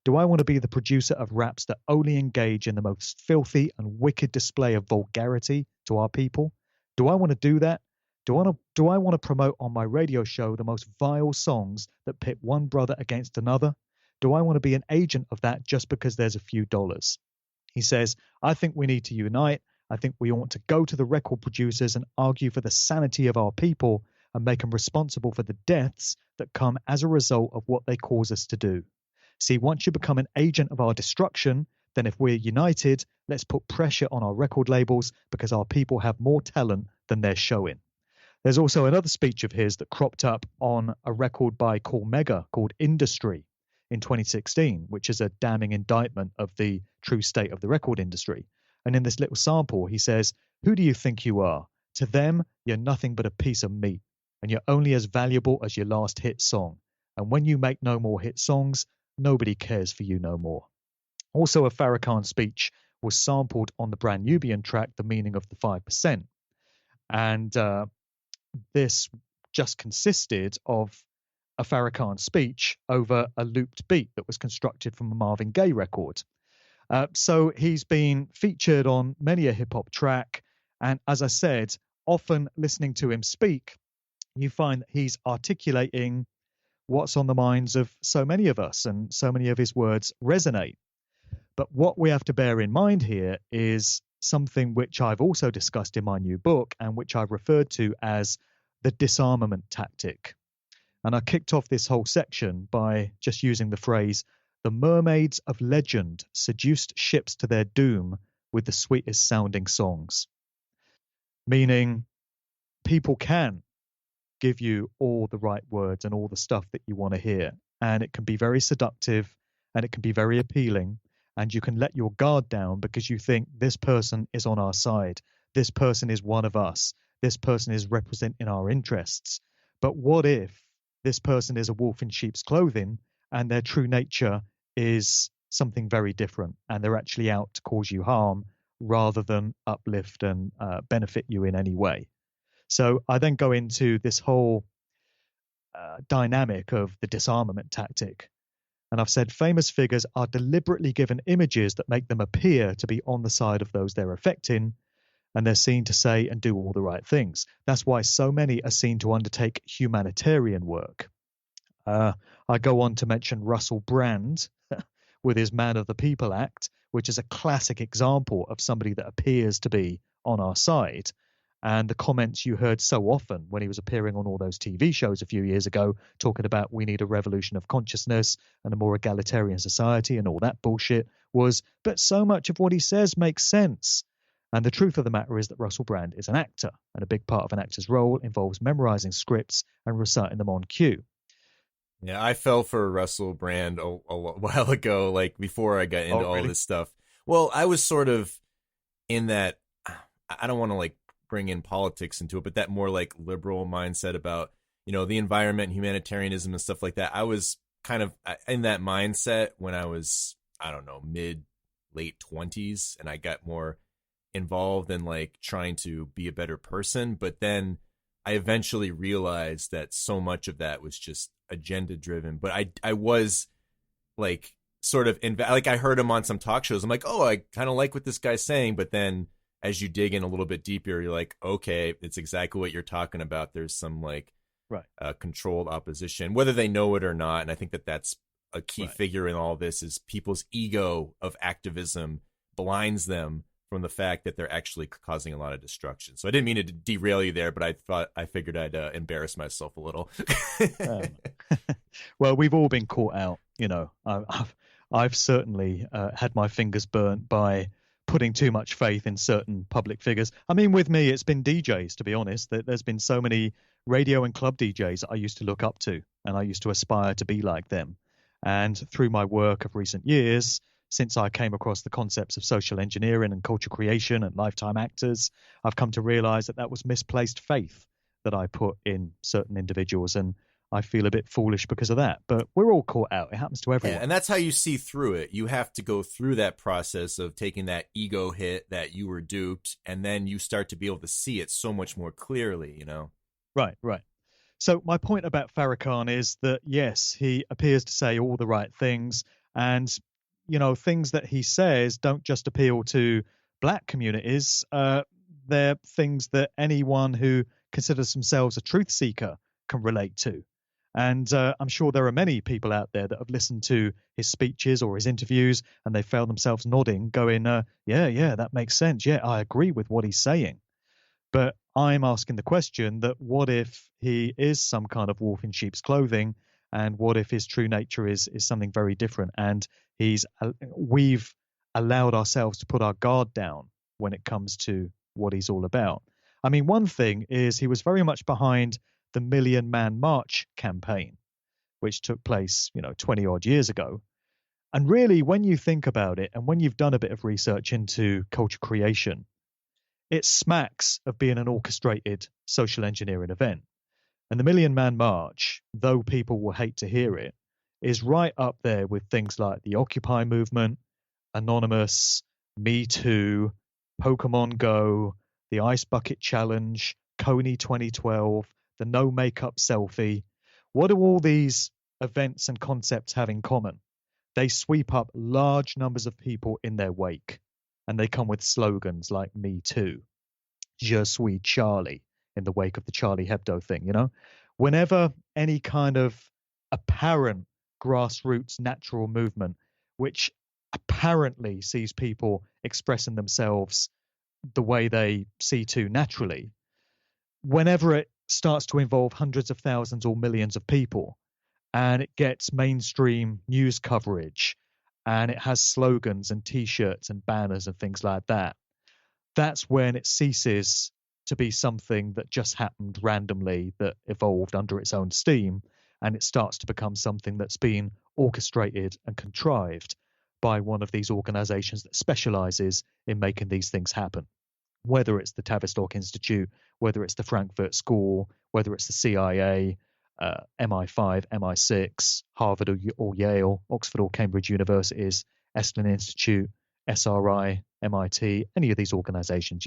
Do I want to be the producer of raps that only engage in the most filthy and wicked display of vulgarity to our people? Do I want to do that? Do I want to promote on my radio show the most vile songs that pit one brother against another? Do I want to be an agent of that just because there's a few dollars?" He says, "I think we need to unite. I think we ought to go to the record producers and argue for the sanity of our people and make them responsible for the deaths that come as a result of what they cause us to do. See, once you become an agent of our destruction, then if we're united, let's put pressure on our record labels because our people have more talent than they're showing." There's also another speech of his that cropped up on a record by Cool Mega called Industry in 2016, which is a damning indictment of the true state of the record industry. And in this little sample, he says, "Who do you think you are? To them, you're nothing but a piece of meat, and you're only as valuable as your last hit song. And when you make no more hit songs, nobody cares for you no more." Also, a Farrakhan speech was sampled on the brand Nubian track, The Meaning of the 5%. And this just consisted of a Farrakhan speech over a looped beat that was constructed from a Marvin Gaye record. So he's been featured on many a hip hop track. And as I said, often listening to him speak, you find that he's articulating what's on the minds of so many of us, and so many of his words resonate. But what we have to bear in mind here is something which I've also discussed in my new book, and which I've referred to as the disarmament tactic. And I kicked off this whole section by just using the phrase, "The mermaids of legend seduced ships to their doom with the sweetest sounding songs." Meaning, people can give you all the right words and all the stuff that you want to hear. And it can be very seductive, and it can be very appealing. And you can let your guard down because you think this person is on our side. This person is one of us. This person is representing our interests. But what if this person is a wolf in sheep's clothing and their true nature is something very different, and they're actually out to cause you harm rather than uplift and benefit you in any way? So I then go into this whole dynamic of the disarmament tactic. And I've said famous figures are deliberately given images that make them appear to be on the side of those they're affecting, and they're seen to say and do all the right things. That's why so many are seen to undertake humanitarian work. I go on to mention Russell Brand with his Man of the People Act, which is a classic example of somebody that appears to be on our side. And the comments you heard so often when he was appearing on all those TV shows a few years ago, talking about we need a revolution of consciousness and a more egalitarian society and all that bullshit, was, but so much of what he says makes sense. And the truth of the matter is that Russell Brand is an actor, and a big part of an actor's role involves memorizing scripts and reciting them on cue. Yeah, I fell for Russell Brand a while ago, like before I got into all this stuff. Well, I was sort of in that, I don't want to like bring in politics into it, but that more like liberal mindset about, you know, the environment, humanitarianism and stuff like that. I was kind of in that mindset when I was, I don't know, late 20s, and I got more involved in like trying to be a better person. But then I eventually realized that so much of that was just agenda driven. But I was like sort of like I heard him on some talk shows. I'm like, oh, I kind of like what this guy's saying. But then as you dig in a little bit deeper, you're like, okay, it's exactly what you're talking about. There's some like controlled opposition, whether they know it or not. And I think that that's a key figure in all this is people's ego of activism blinds them from the fact that they're actually causing a lot of destruction. So I didn't mean to derail you there, but I figured I'd embarrass myself a little. Well, we've all been caught out, you know. I've certainly had my fingers burnt by putting too much faith in certain public figures. I mean, with me, it's been DJs, to be honest. There's been so many radio and club DJs that I used to look up to, and I used to aspire to be like them. And through my work of recent years, since I came across the concepts of social engineering and culture creation and lifetime actors, I've come to realize that was misplaced faith that I put in certain individuals. And I feel a bit foolish because of that, but we're all caught out. It happens to everyone. Yeah, and that's how you see through it. You have to go through that process of taking that ego hit that you were duped, and then you start to be able to see it so much more clearly, you know? Right. So my point about Farrakhan is that, yes, he appears to say all the right things, and, you know, things that he says don't just appeal to black communities. They're things that anyone who considers themselves a truth seeker can relate to. And I'm sure there are many people out there that have listened to his speeches or his interviews, and they found themselves nodding, going, yeah, that makes sense. Yeah, I agree with what he's saying. But I'm asking the question that what if he is some kind of wolf in sheep's clothing, and what if his true nature is something very different, and we've allowed ourselves to put our guard down when it comes to what he's all about. I mean, one thing is he was very much behind the Million Man March campaign, which took place, 20 odd years ago. And really, when you think about it, and when you've done a bit of research into culture creation, it smacks of being an orchestrated social engineering event. And the Million Man March, though people will hate to hear it, is right up there with things like the Occupy movement, Anonymous, Me Too, Pokemon Go, the Ice Bucket Challenge, Coney 2012, the No Makeup Selfie. What do all these events and concepts have in common? They sweep up large numbers of people in their wake, and they come with slogans like "Me Too," "Je suis Charlie," in the wake of the Charlie Hebdo thing. Whenever any kind of apparent grassroots natural movement, which apparently sees people expressing themselves the way they see to naturally, whenever it starts to involve hundreds of thousands or millions of people, and it gets mainstream news coverage, and it has slogans and T-shirts and banners and things like that, that's when it ceases to be something that just happened randomly, that evolved under its own steam, and it starts to become something that's been orchestrated and contrived by one of these organizations that specializes in making these things happen. Whether it's the Tavistock Institute, whether it's the Frankfurt School, whether it's the CIA, MI5, MI6, Harvard or Yale, Oxford or Cambridge universities, Esalen Institute, SRI, MIT, any of these organizations,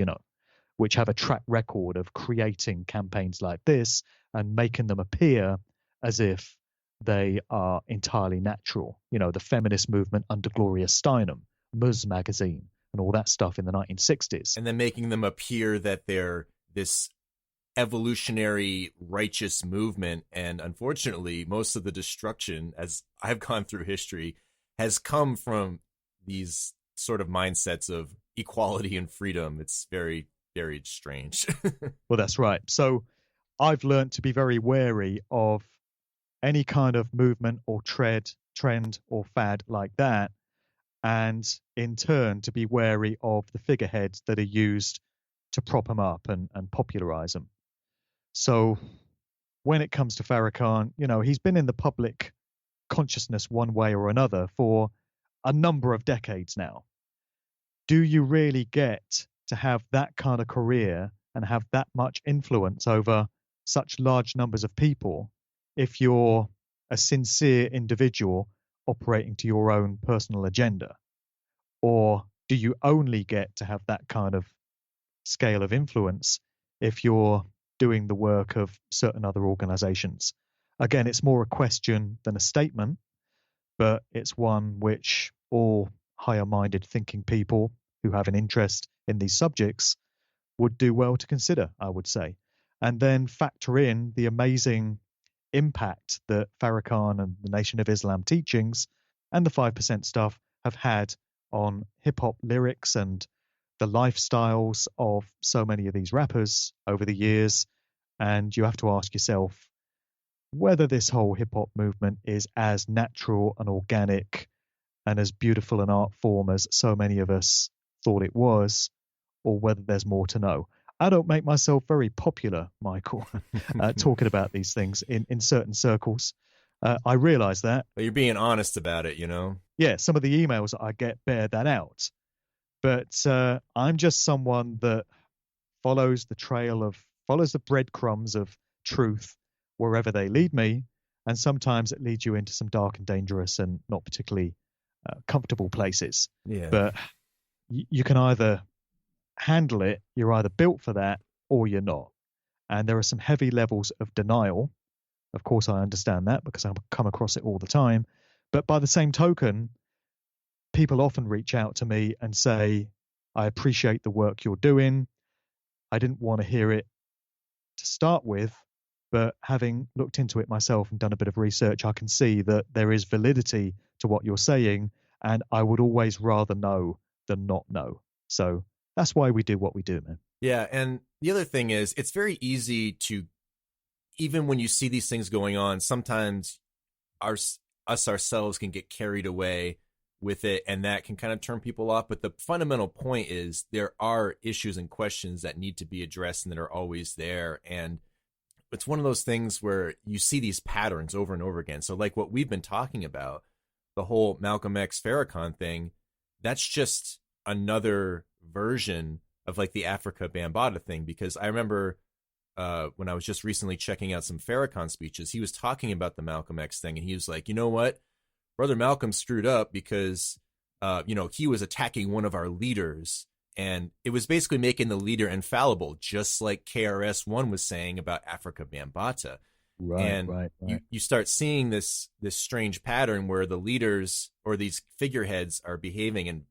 which have a track record of creating campaigns like this and making them appear as if they are entirely natural. The feminist movement under Gloria Steinem, Ms. magazine, and all that stuff in the 1960s. And then making them appear that they're this evolutionary righteous movement. And unfortunately, most of the destruction, as I've gone through history, has come from these sort of mindsets of equality and freedom. It's very, very strange. Well, that's right. So I've learned to be very wary of any kind of movement or trend or fad like that, and in turn to be wary of the figureheads that are used to prop them up and popularize them. So when it comes to Farrakhan, he's been in the public consciousness one way or another for a number of decades now. Do you really get to have that kind of career and have that much influence over such large numbers of people if you're a sincere individual operating to your own personal agenda? Or do you only get to have that kind of scale of influence if you're doing the work of certain other organizations? Again, it's more a question than a statement, but it's one which all higher-minded thinking people who have an interest in these subjects would do well to consider, I would say. And then factor in the amazing impact that Farrakhan and the Nation of Islam teachings and the 5% stuff have had on hip-hop lyrics and the lifestyles of so many of these rappers over the years. And you have to ask yourself whether this whole hip-hop movement is as natural and organic and as beautiful an art form as so many of us thought it was, or whether there's more to know. I don't make myself very popular, Michael, talking about these things in certain circles. I realize that. But you're being honest about it, Yeah, some of the emails that I get bear that out. But I'm just someone that follows the breadcrumbs of truth wherever they lead me. And sometimes it leads you into some dark and dangerous and not particularly comfortable places. Yeah. But you can either handle it, you're either built for that or you're not. And there are some heavy levels of denial. Of course, I understand that because I come across it all the time. But by the same token, people often reach out to me and say, I appreciate the work you're doing. I didn't want to hear it to start with, but having looked into it myself and done a bit of research, I can see that there is validity to what you're saying, and I would always rather know than not know. So that's why we do what we do, man. Yeah, and the other thing is, it's very easy to, even when you see these things going on, sometimes us ourselves can get carried away with it, and that can kind of turn people off. But the fundamental point is there are issues and questions that need to be addressed and that are always there. And it's one of those things where you see these patterns over and over again. So like what we've been talking about, the whole Malcolm X Farrakhan thing, that's just another version of like the Africa Bambaataa thing. Because I remember when I was just recently checking out some Farrakhan speeches, he was talking about the Malcolm X thing, and he was like, you know what? Brother Malcolm screwed up because, he was attacking one of our leaders, And it was basically making the leader infallible, just like KRS-One was saying about Africa Bambaataa. Right. You start seeing this strange pattern where the leaders or these figureheads are behaving in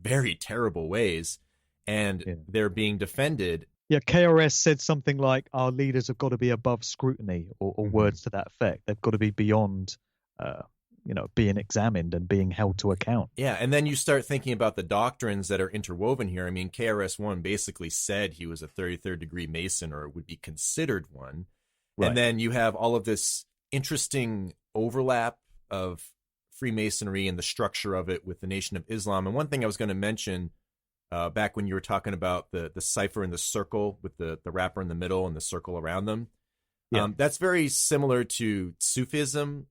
very terrible ways, and they're being defended. Yeah, KRS said something like, our leaders have got to be above scrutiny, or words to that effect. They've got to be beyond, being examined and being held to account. Yeah, and then you start thinking about the doctrines that are interwoven here. I mean, KRS-One basically said he was a 33rd degree Mason, or would be considered one. Right. And then you have all of this interesting overlap of Freemasonry and the structure of it with the Nation of Islam. And one thing I was going to mention back when you were talking about the cipher and the circle with the wrapper in the middle and the circle around them, that's very similar to Sufism,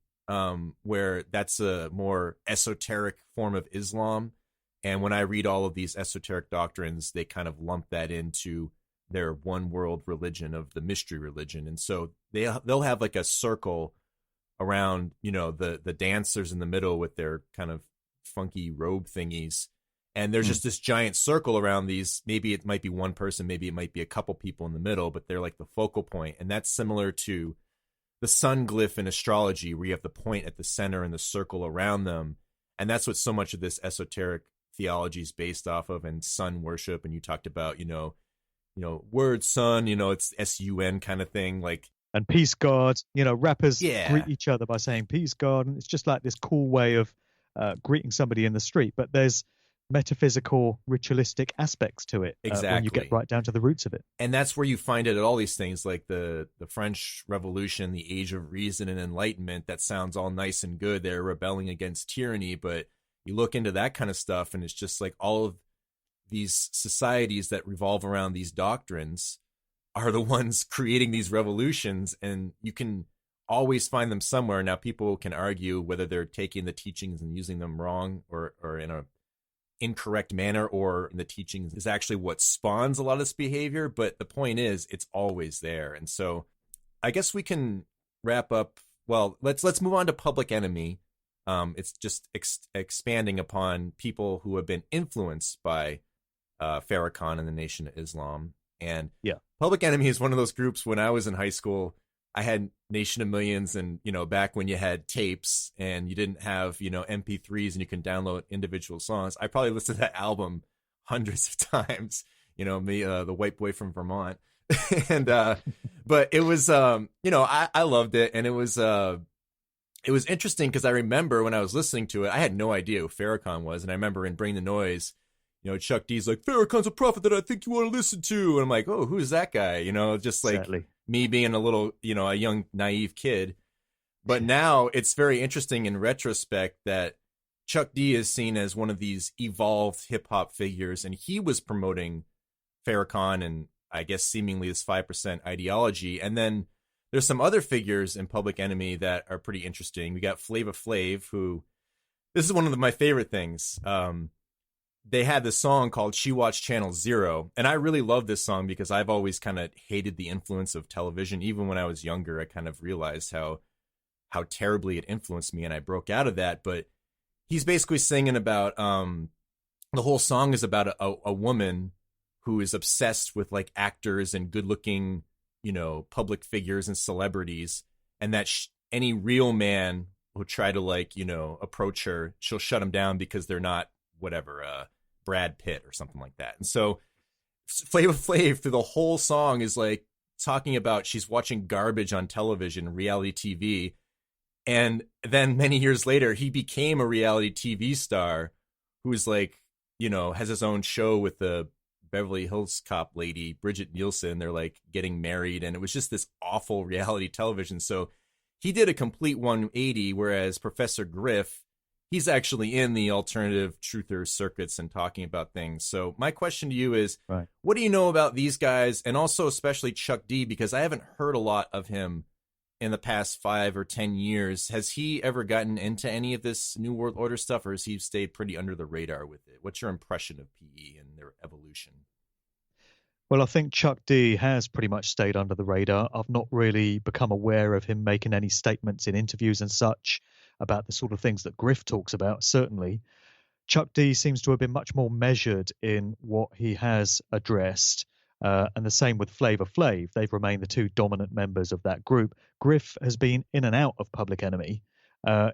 where that's a more esoteric form of Islam. And when I read all of these esoteric doctrines, they kind of lump that into their one world religion of the mystery religion. And so they'll have like a circle around, the dancers in the middle with their kind of funky robe thingies. And there's just this giant circle around these. Maybe it might be one person, maybe it might be a couple people in the middle, but they're like the focal point. And that's similar to the sun glyph in astrology, where you have the point at the center and the circle around them. And that's what so much of this esoteric theology is based off of, and sun worship. And you talked about, word sun, it's SUN kind of thing, like. And peace God, rappers greet each other by saying peace God. And it's just like this cool way of greeting somebody in the street. But there's metaphysical, ritualistic aspects to it. Exactly. When you get right down to the roots of it. And that's where you find it at all these things, like the French Revolution, the Age of Reason and Enlightenment. That sounds all nice and good. They're rebelling against tyranny. But you look into that kind of stuff, and it's just like all of these societies that revolve around these doctrines are the ones creating these revolutions, and you can always find them somewhere. Now, people can argue whether they're taking the teachings and using them wrong or in a incorrect manner, or the teachings is actually what spawns a lot of this behavior. But the point is, it's always there. And so I guess we can wrap up. Well, let's move on to Public Enemy. It's just expanding upon people who have been influenced by Farrakhan and the Nation of Islam. And Public Enemy is one of those groups. When I was in high school, I had Nation of Millions, and back when you had tapes and you didn't have MP3s and you can download individual songs, I probably listened to that album hundreds of times. Me, the white boy from Vermont, and but it was I loved it, and it was interesting because I remember when I was listening to it, I had no idea who Farrakhan was, and I remember in Bring the Noise, Chuck D's like, Farrakhan's a prophet that I think you want to listen to. And I'm like, oh, who's that guy? Just like me being a little, a young, naive kid. But now it's very interesting in retrospect that Chuck D is seen as one of these evolved hip hop figures. And he was promoting Farrakhan and I guess seemingly this 5% ideology. And then there's some other figures in Public Enemy that are pretty interesting. We got Flava Flav, who, this is one of my favorite things. They had this song called She Watched Channel Zero. And I really love this song because I've always kind of hated the influence of television. Even when I was younger, I kind of realized how terribly it influenced me, and I broke out of that. But he's basically singing about, the whole song is about a woman who is obsessed with like actors and good looking, public figures and celebrities. And that any real man who try to like, approach her, she'll shut him down because they're not whatever, Brad Pitt or something like that. And so Flava Flav through the whole song is like talking about she's watching garbage on television, reality TV. And then many years later, he became a reality TV star who's like, has his own show with the Beverly Hills Cop lady, Bridget Nielsen. They're like getting married, and it was just this awful reality television. So he did a complete 180, whereas Professor Griff, he's actually in the alternative truther circuits and talking about things. So my question to you is, What do you know about these guys, and also especially Chuck D, because I haven't heard a lot of him in the past 5 or 10 years. Has he ever gotten into any of this New World Order stuff, or has he stayed pretty under the radar with it? What's your impression of PE and their evolution? Well, I think Chuck D has pretty much stayed under the radar. I've not really become aware of him making any statements in interviews and such about the sort of things that Griff talks about, certainly. Chuck D seems to have been much more measured in what he has addressed. And the same with Flavor Flav. They've remained the two dominant members of that group. Griff has been in and out of Public Enemy.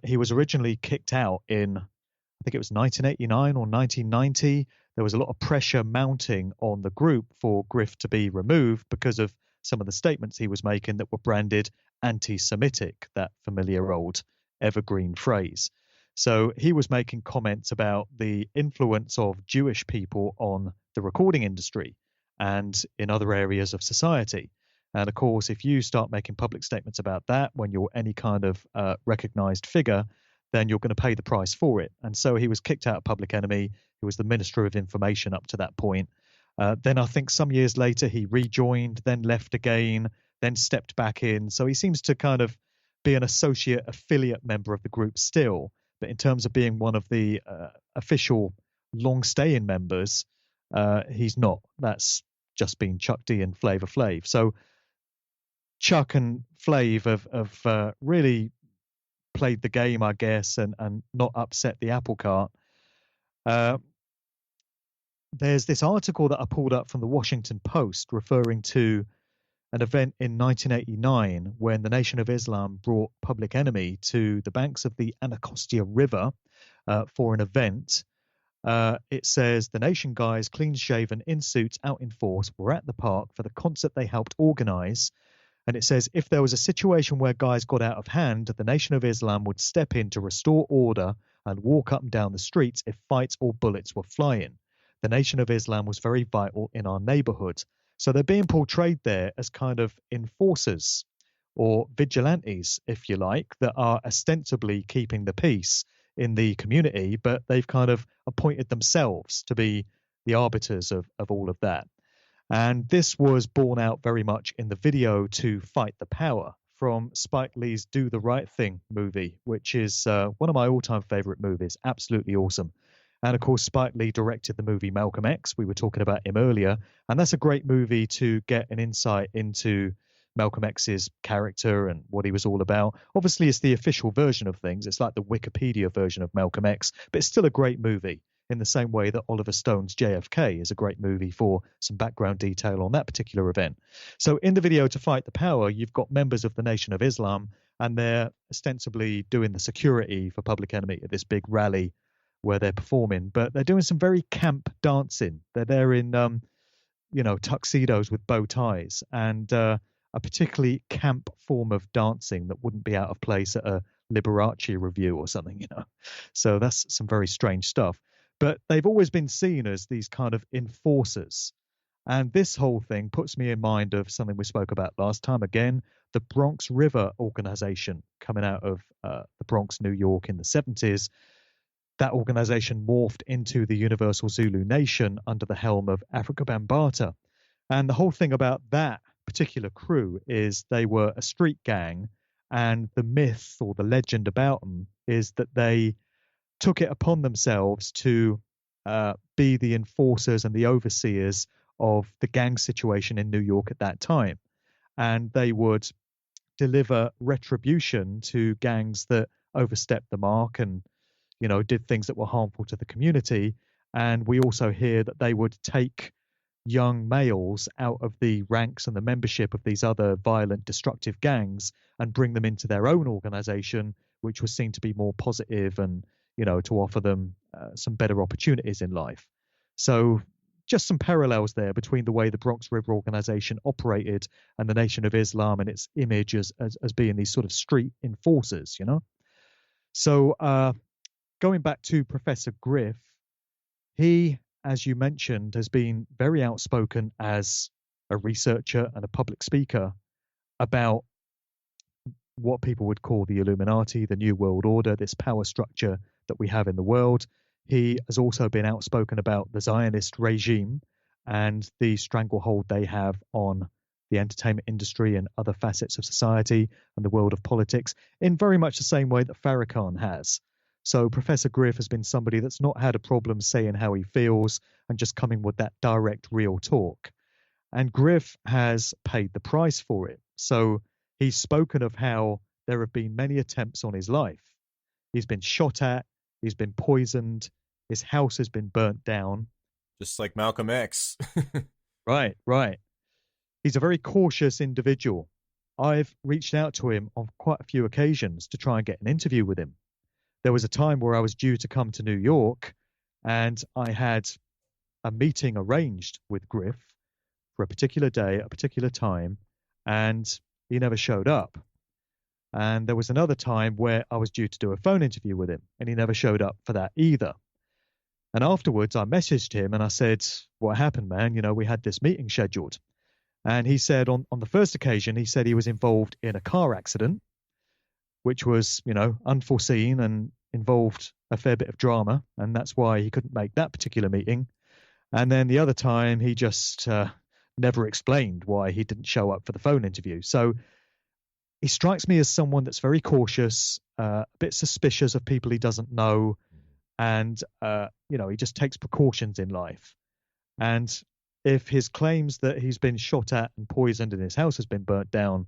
He was originally kicked out in, I think it was 1989 or 1990. There was a lot of pressure mounting on the group for Griff to be removed because of some of the statements he was making that were branded anti-Semitic, that familiar old evergreen phrase. So he was making comments about the influence of Jewish people on the recording industry and in other areas of society. And of course, if you start making public statements about that when you're any kind of recognized figure, then you're going to pay the price for it. And so he was kicked out of Public Enemy. He was the Minister of Information up to that point. Then I think some years later he rejoined, then left again, then stepped back in. So he seems to kind of be an associate affiliate member of the group still. But in terms of being one of the official long-staying members, he's not. That's just been Chuck D and Flavor Flav. So Chuck and Flav have really played the game, I guess, and not upset the apple cart. There's this article that I pulled up from the Washington Post referring to an event in 1989 when the Nation of Islam brought Public Enemy to the banks of the Anacostia River for an event. It says the Nation guys, clean-shaven, in suits, out in force, were at the park for the concert they helped organize. And it says if there was a situation where guys got out of hand, the Nation of Islam would step in to restore order and walk up and down the streets if fights or bullets were flying. The Nation of Islam was very vital in our neighborhood. So they're being portrayed there as kind of enforcers or vigilantes, if you like, that are ostensibly keeping the peace in the community, but they've kind of appointed themselves to be the arbiters of all of that. And this was borne out very much in the video to Fight the Power from Spike Lee's Do the Right Thing movie, which is one of my all-time favorite movies. Absolutely awesome. And of course, Spike Lee directed the movie Malcolm X. We were talking about him earlier. And that's a great movie to get an insight into Malcolm X's character and what he was all about. Obviously, it's the official version of things. It's like the Wikipedia version of Malcolm X, but it's still a great movie in the same way that Oliver Stone's JFK is a great movie for some background detail on that particular event. So in the video To Fight the Power, you've got members of the Nation of Islam, and they're ostensibly doing the security for Public Enemy at this big rally where they're performing, but they're doing some very camp dancing. They're there in, tuxedos with bow ties and a particularly camp form of dancing that wouldn't be out of place at a Liberace review or something, So that's some very strange stuff. But they've always been seen as these kind of enforcers. And this whole thing puts me in mind of something we spoke about last time again, the Bronx River organization coming out of the Bronx, New York in the 70s. That organization morphed into the Universal Zulu Nation under the helm of Afrika Bambaataa. And the whole thing about that particular crew is they were a street gang, and the myth or the legend about them is that they took it upon themselves to be the enforcers and the overseers of the gang situation in New York at that time. And they would deliver retribution to gangs that overstepped the mark and did things that were harmful to the community. And we also hear that they would take young males out of the ranks and the membership of these other violent, destructive gangs and bring them into their own organization, which was seen to be more positive and, to offer them some better opportunities in life. So just some parallels there between the way the Bronx River organization operated and the Nation of Islam and its image as being these sort of street enforcers, So, going back to Professor Griff, he, as you mentioned, has been very outspoken as a researcher and a public speaker about what people would call the Illuminati, the New World Order, this power structure that we have in the world. He has also been outspoken about the Zionist regime and the stranglehold they have on the entertainment industry and other facets of society and the world of politics in very much the same way that Farrakhan has. So Professor Griff has been somebody that's not had a problem saying how he feels and just coming with that direct, real talk. And Griff has paid the price for it. So he's spoken of how there have been many attempts on his life. He's been shot at, he's been poisoned, His house has been burnt down. Just like Malcolm X. Right, right. He's a very cautious individual. I've reached out to him on quite a few occasions to try and get an interview with him. There was a time where I was due to come to New York, and I had a meeting arranged with Griff for a particular day at a particular time, and he never showed up. And there was another time where I was due to do a phone interview with him, and he never showed up for that either. And afterwards, I messaged him and I said, "What happened, man? You know, we had this meeting scheduled." And he said on the first occasion, he said he was involved in a car accident, which was, you know, unforeseen and involved a fair bit of drama. And that's why he couldn't make that particular meeting. And then the other time, he just never explained why he didn't show up for the phone interview. So he strikes me as someone that's very cautious, a bit suspicious of people he doesn't know. And, you know, he just takes precautions in life. And if his claims that he's been shot at and poisoned and his house has been burnt down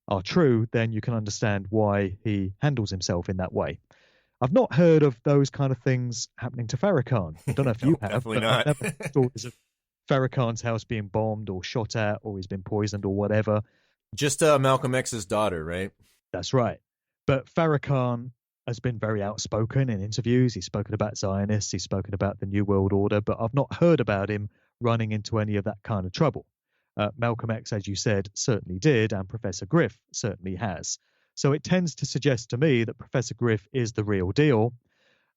are true, then you can understand why he handles himself in that way. I've not heard of those kind of things happening to Farrakhan. I don't know if you have, definitely but not. I've never heard stories of Farrakhan's house being bombed or shot at or he's been poisoned or whatever. Just Malcolm X's daughter, right? That's right. But Farrakhan has been very outspoken in interviews. He's spoken about Zionists. He's spoken about the New World Order, but I've not heard about him running into any of that kind of trouble. Malcolm X, as you said, certainly did, and Professor Griff certainly has. So it tends to suggest to me that Professor Griff is the real deal.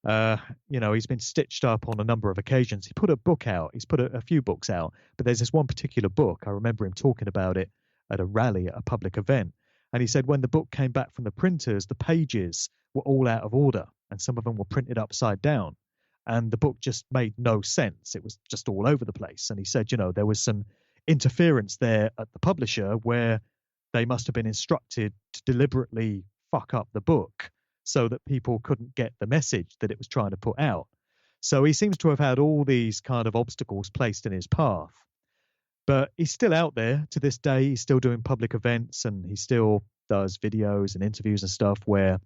You know, he's been stitched up on a number of occasions. He put a book out. He's put a few books out, but there's this one particular book. I remember him talking about it at a rally, at a public event. And he said when the book came back from the printers, the pages were all out of order and some of them were printed upside down. And the book just made no sense. It was just all over the place. And he said, you know, there was some interference there at the publisher where they must have been instructed to deliberately fuck up the book so that people couldn't get the message that it was trying to put out. So he seems to have had all these kind of obstacles placed in his path. But he's still out there to this day. He's still doing public events and he still does videos and interviews and stuff where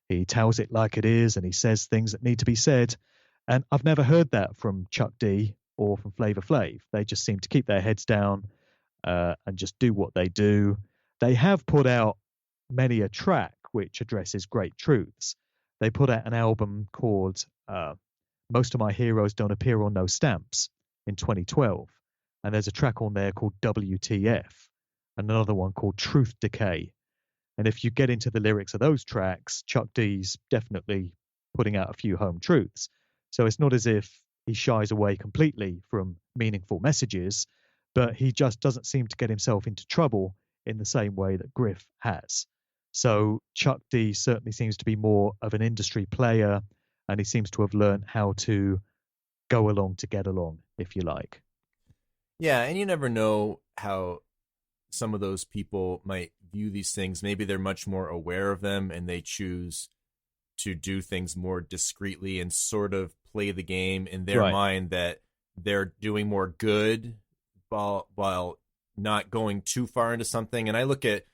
he tells it like it is and he says things that need to be said. And I've never heard that from Chuck D or from Flavor Flav. They just seem to keep their heads down and just do what they do. They have put out many a track which addresses great truths. They put out an album called Most of My Heroes Don't Appear on No Stamps in 2012. And there's a track on there called WTF and another one called Truth Decay. And if you get into the lyrics of those tracks, Chuck D's definitely putting out a few home truths. So it's not as if he shies away completely from meaningful messages, but he just doesn't seem to get himself into trouble in the same way that Griff has. So Chuck D certainly seems to be more of an industry player, and he seems to have learned how to go along to get along, if you like. Yeah, and you never know how some of those people might view these things. Maybe they're much more aware of them and they choose to do things more discreetly and sort of play the game in their mind that they're doing more good while not going too far into something. And I look at,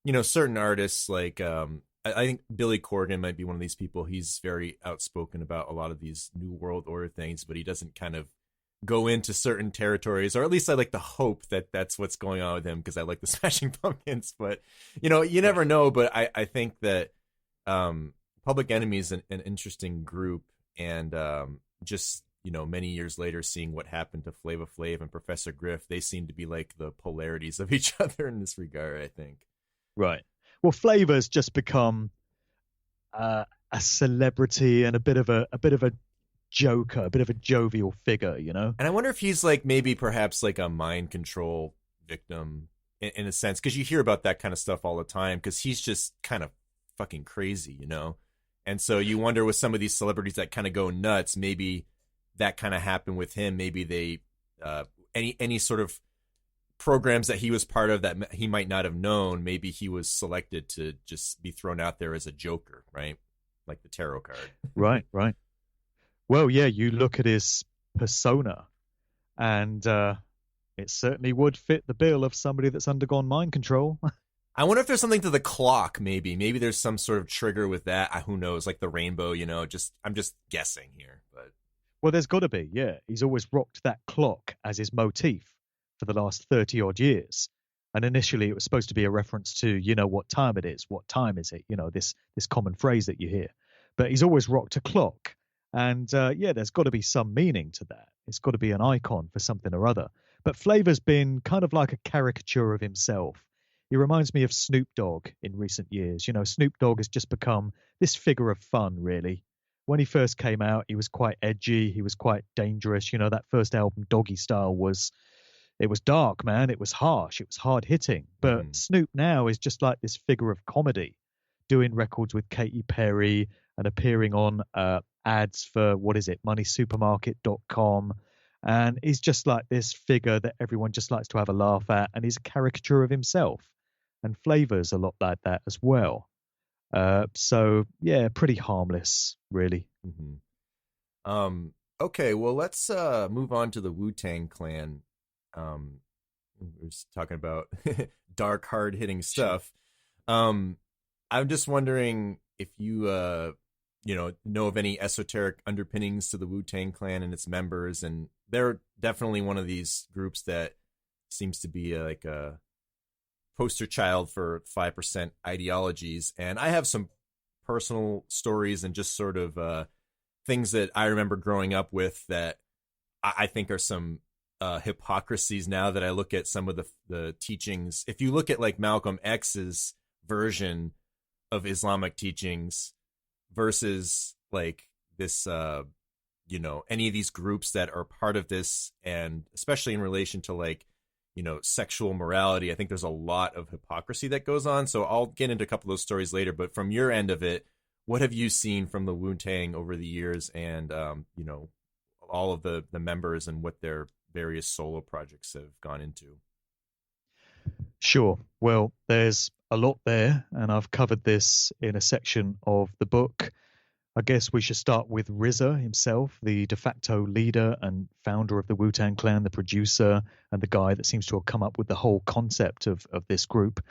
you know, certain artists like I think Billy Corgan might be one of these people. He's very outspoken about a lot of these New World Order things, but he doesn't kind of go into certain territories, or at least I like to hope that that's what's going on with him because I like the Smashing Pumpkins. But, you know, you never know. But I think that Public Enemy is an interesting group. And just, you know, many years later, seeing what happened to Flava Flav and Professor Griff, they seem to be like the polarities of each other in this regard, I think. Right. Well, Flava's just become a celebrity and a bit of a joker, a bit of a jovial figure, you know? And I wonder if he's like maybe perhaps like a mind control victim in a sense, because you hear about that kind of stuff all the time, because he's just kind of fucking crazy, you know? And so you wonder with some of these celebrities that kind of go nuts, maybe that kind of happened with him. Maybe they, any sort of programs that he was part of that he might not have known, maybe he was selected to just be thrown out there as a joker, right? Like the tarot card. Right. Well, yeah, you look at his persona and it certainly would fit the bill of somebody that's undergone mind control. I wonder if there's something to the clock, maybe. Maybe there's some sort of trigger with that. Who knows? Like the rainbow, you know, I'm just guessing here. But Well, there's got to be, yeah. He's always rocked that clock as his motif for the last 30 odd years. And initially it was supposed to be a reference to, what time it is. What time is it? This common phrase that you hear. But he's always rocked a clock. And yeah, there's got to be some meaning to that. It's got to be an icon for something or other. But Flavor's been kind of like a caricature of himself. He reminds me of Snoop Dogg in recent years. Snoop Dogg has just become this figure of fun, really. When he first came out, he was quite edgy. He was quite dangerous. That first album, Doggy Style, it was dark, man. It was harsh. It was hard hitting. But Snoop now is just like this figure of comedy, doing records with Katy Perry and appearing on ads for, moneysupermarket.com. And he's just like this figure that everyone just likes to have a laugh at. And he's a caricature of himself. And Flavor's a lot like that as well. So yeah, pretty harmless, really. Okay, well, let's move on to the Wu-Tang Clan. We're just talking about dark, hard-hitting stuff. I'm just wondering if you know of any esoteric underpinnings to the Wu-Tang Clan and its members, and they're definitely one of these groups that seems to be like a poster child for 5% ideologies. And I have some personal stories and just sort of things that I remember growing up with that I think are some hypocrisies now that I look at some of the teachings. If you look at like Malcolm X's version of Islamic teachings versus like this, any of these groups that are part of this, and especially in relation to like, sexual morality, I think there's a lot of hypocrisy that goes on. So I'll get into a couple of those stories later, but from your end of it, what have you seen from the Wu-Tang over the years, and, all of the members and what their various solo projects have gone into? Sure. Well, there's a lot there, and I've covered this in a section of the book. I guess we should start with RZA himself, the de facto leader and founder of the Wu-Tang Clan, the producer, and the guy that seems to have come up with the whole concept of this group.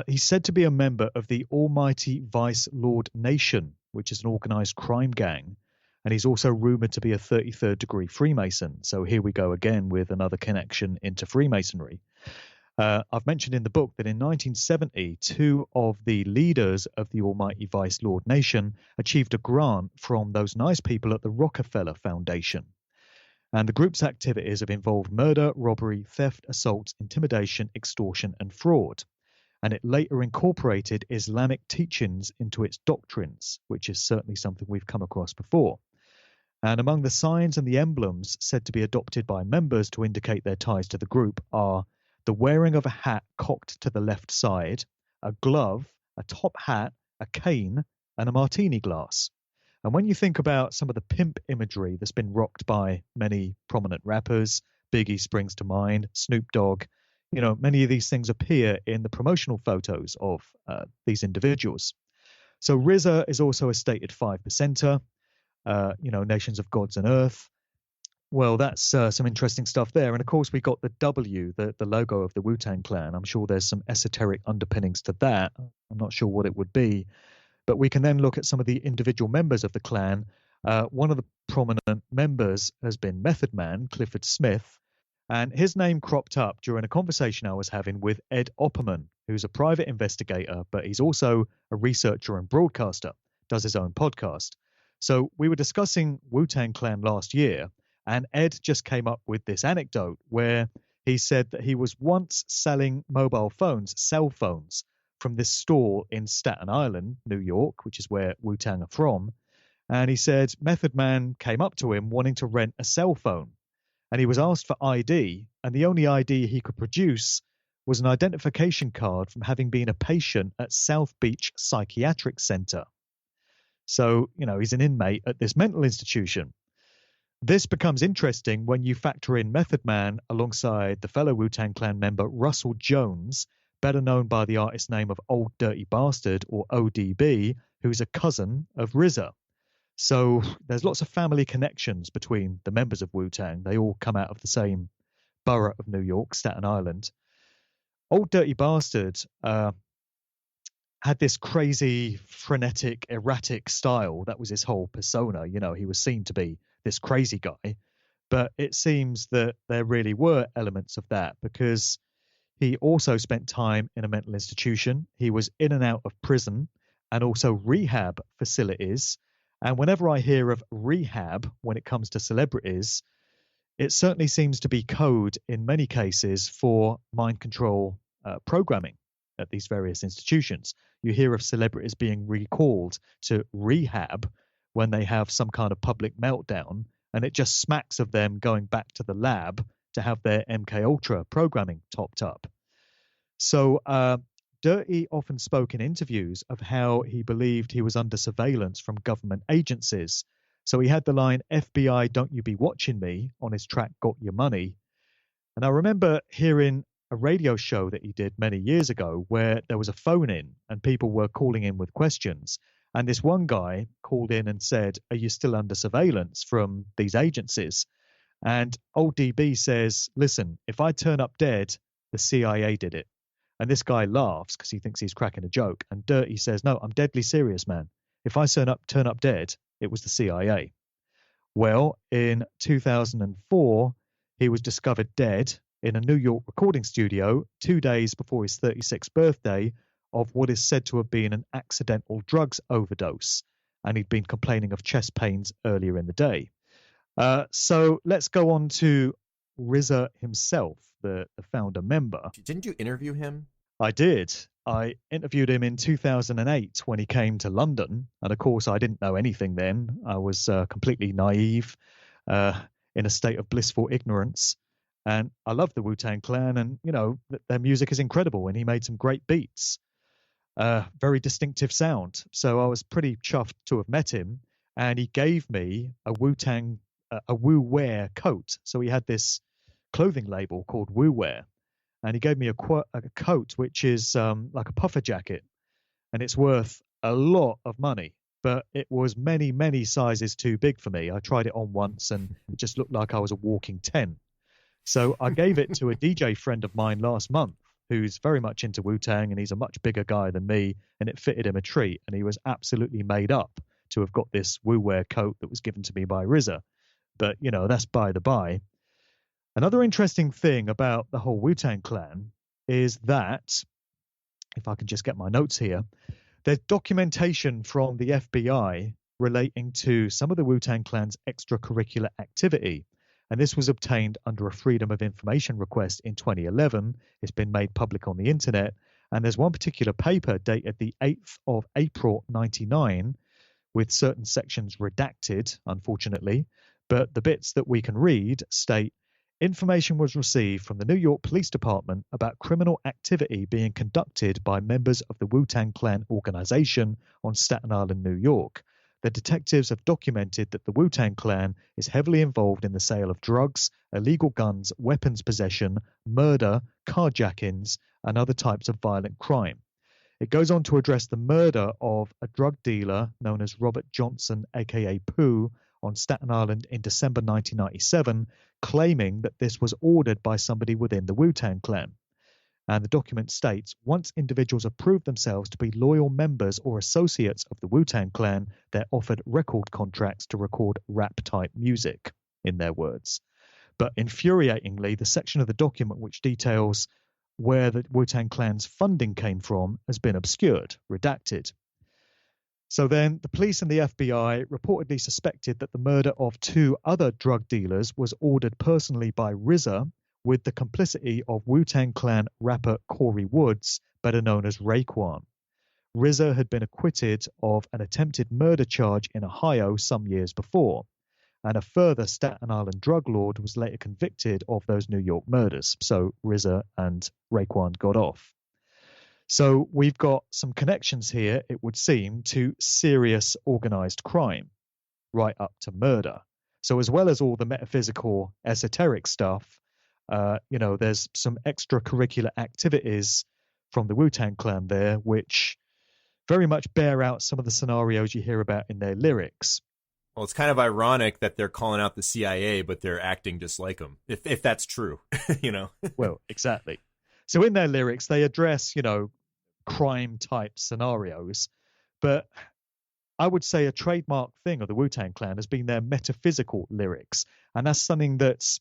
He's said to be a member of the Almighty Vice Lord Nation, which is an organized crime gang. And he's also rumored to be a 33rd degree Freemason. So here we go again with another connection into Freemasonry. I've mentioned in the book that in 1970, two of the leaders of the Almighty Vice Lord Nation achieved a grant from those nice people at the Rockefeller Foundation. And the group's activities have involved murder, robbery, theft, assault, intimidation, extortion, and fraud. And it later incorporated Islamic teachings into its doctrines, which is certainly something we've come across before. And among the signs and the emblems said to be adopted by members to indicate their ties to the group are the wearing of a hat cocked to the left side, a glove, a top hat, a cane, and a martini glass. And when you think about some of the pimp imagery that's been rocked by many prominent rappers, Biggie springs to mind, Snoop Dogg, many of these things appear in the promotional photos of these individuals. So RZA is also a stated 5%er, Nations of Gods and Earth. Well, that's some interesting stuff there. And of course, we got the W, the logo of the Wu-Tang Clan. I'm sure there's some esoteric underpinnings to that. I'm not sure what it would be. But we can then look at some of the individual members of the clan. One of the prominent members has been Method Man, Clifford Smith. And his name cropped up during a conversation I was having with Ed Opperman, who's a private investigator, but he's also a researcher and broadcaster, does his own podcast. So we were discussing Wu-Tang Clan last year, and Ed just came up with this anecdote where he said that he was once selling mobile phones, cell phones, from this store in Staten Island, New York, which is where Wu-Tang are from. And he said Method Man came up to him wanting to rent a cell phone. And he was asked for ID, and the only ID he could produce was an identification card from having been a patient at South Beach Psychiatric Center. So, he's an inmate at this mental institution. This becomes interesting when you factor in Method Man alongside the fellow Wu-Tang Clan member Russell Jones, better known by the artist name of Old Dirty Bastard, or ODB, who's a cousin of RZA. So there's lots of family connections between the members of Wu-Tang. They all come out of the same borough of New York, Staten Island. Old Dirty Bastard had this crazy, frenetic, erratic style. That was his whole persona. He was seen to be this crazy guy. But it seems that there really were elements of that because he also spent time in a mental institution. He was in and out of prison and also rehab facilities. And whenever I hear of rehab when it comes to celebrities, it certainly seems to be code in many cases for mind control programming at these various institutions. You hear of celebrities being recalled to rehab when they have some kind of public meltdown, and it just smacks of them going back to the lab to have their MK Ultra programming topped up. So Dirty often spoke in interviews of how he believed he was under surveillance from government agencies. So he had the line, "FBI, don't you be watching me," on his track Got Your Money. And I remember hearing a radio show that he did many years ago where there was a phone in and people were calling in with questions. And this one guy called in and said, "Are you still under surveillance from these agencies?" And old DB says, "Listen, if I turn up dead, the CIA did it." And this guy laughs because he thinks he's cracking a joke. And Dirty says, "No, I'm deadly serious, man. If I turn up dead, it was the CIA." Well, in 2004, he was discovered dead in a New York recording studio 2 days before his 36th birthday of what is said to have been an accidental drugs overdose. And he'd been complaining of chest pains earlier in the day. So let's go on to RZA himself, the founder member. Didn't you interview him? I did. I interviewed him in 2008 when he came to London. And of course, I didn't know anything then. I was completely naive, in a state of blissful ignorance. And I love the Wu-Tang Clan, and, their music is incredible. And he made some great beats, very distinctive sound. So I was pretty chuffed to have met him. And he gave me a Wu-Wear coat. So he had this clothing label called Wu-Wear. And he gave me a coat, which is like a puffer jacket. And it's worth a lot of money. But it was many, many sizes too big for me. I tried it on once and it just looked like I was a walking tent. So I gave it to a DJ friend of mine last month who's very much into Wu-Tang, and he's a much bigger guy than me, and it fitted him a treat. And he was absolutely made up to have got this Wu-Wear coat that was given to me by RZA. But, that's by the by. Another interesting thing about the whole Wu-Tang Clan is that, if I can just get my notes here, there's documentation from the FBI relating to some of the Wu-Tang Clan's extracurricular activity. And this was obtained under a Freedom of Information request in 2011. It's been made public on the internet. And there's one particular paper dated the 8th of April 99 with certain sections redacted, unfortunately. But the bits that we can read state, information was received from the New York Police Department about criminal activity being conducted by members of the Wu-Tang Clan organization on Staten Island, New York. The detectives have documented that the Wu-Tang Clan is heavily involved in the sale of drugs, illegal guns, weapons possession, murder, carjackings, and other types of violent crime. It goes on to address the murder of a drug dealer known as Robert Johnson, aka Pooh, on Staten Island in December 1997, claiming that this was ordered by somebody within the Wu-Tang Clan. And the document states, once individuals have proved themselves to be loyal members or associates of the Wu-Tang Clan, they're offered record contracts to record rap-type music, in their words. But infuriatingly, the section of the document which details where the Wu-Tang Clan's funding came from has been obscured, redacted. So then the police and the FBI reportedly suspected that the murder of 2 other drug dealers was ordered personally by RZA with the complicity of Wu-Tang Clan rapper Corey Woods, better known as Raekwon. RZA had been acquitted of an attempted murder charge in Ohio some years before, and a further Staten Island drug lord was later convicted of those New York murders. So RZA and Raekwon got off. So we've got some connections here, it would seem, to serious organized crime, right up to murder. So as well as all the metaphysical, esoteric stuff, there's some extracurricular activities from the Wu-Tang Clan there, which very much bear out some of the scenarios you hear about in their lyrics. Well, it's kind of ironic that they're calling out the CIA, but they're acting just like them, if that's true, Well, exactly. So in their lyrics, they address, crime type scenarios. But I would say a trademark thing of the Wu-Tang Clan has been their metaphysical lyrics. And that's something that's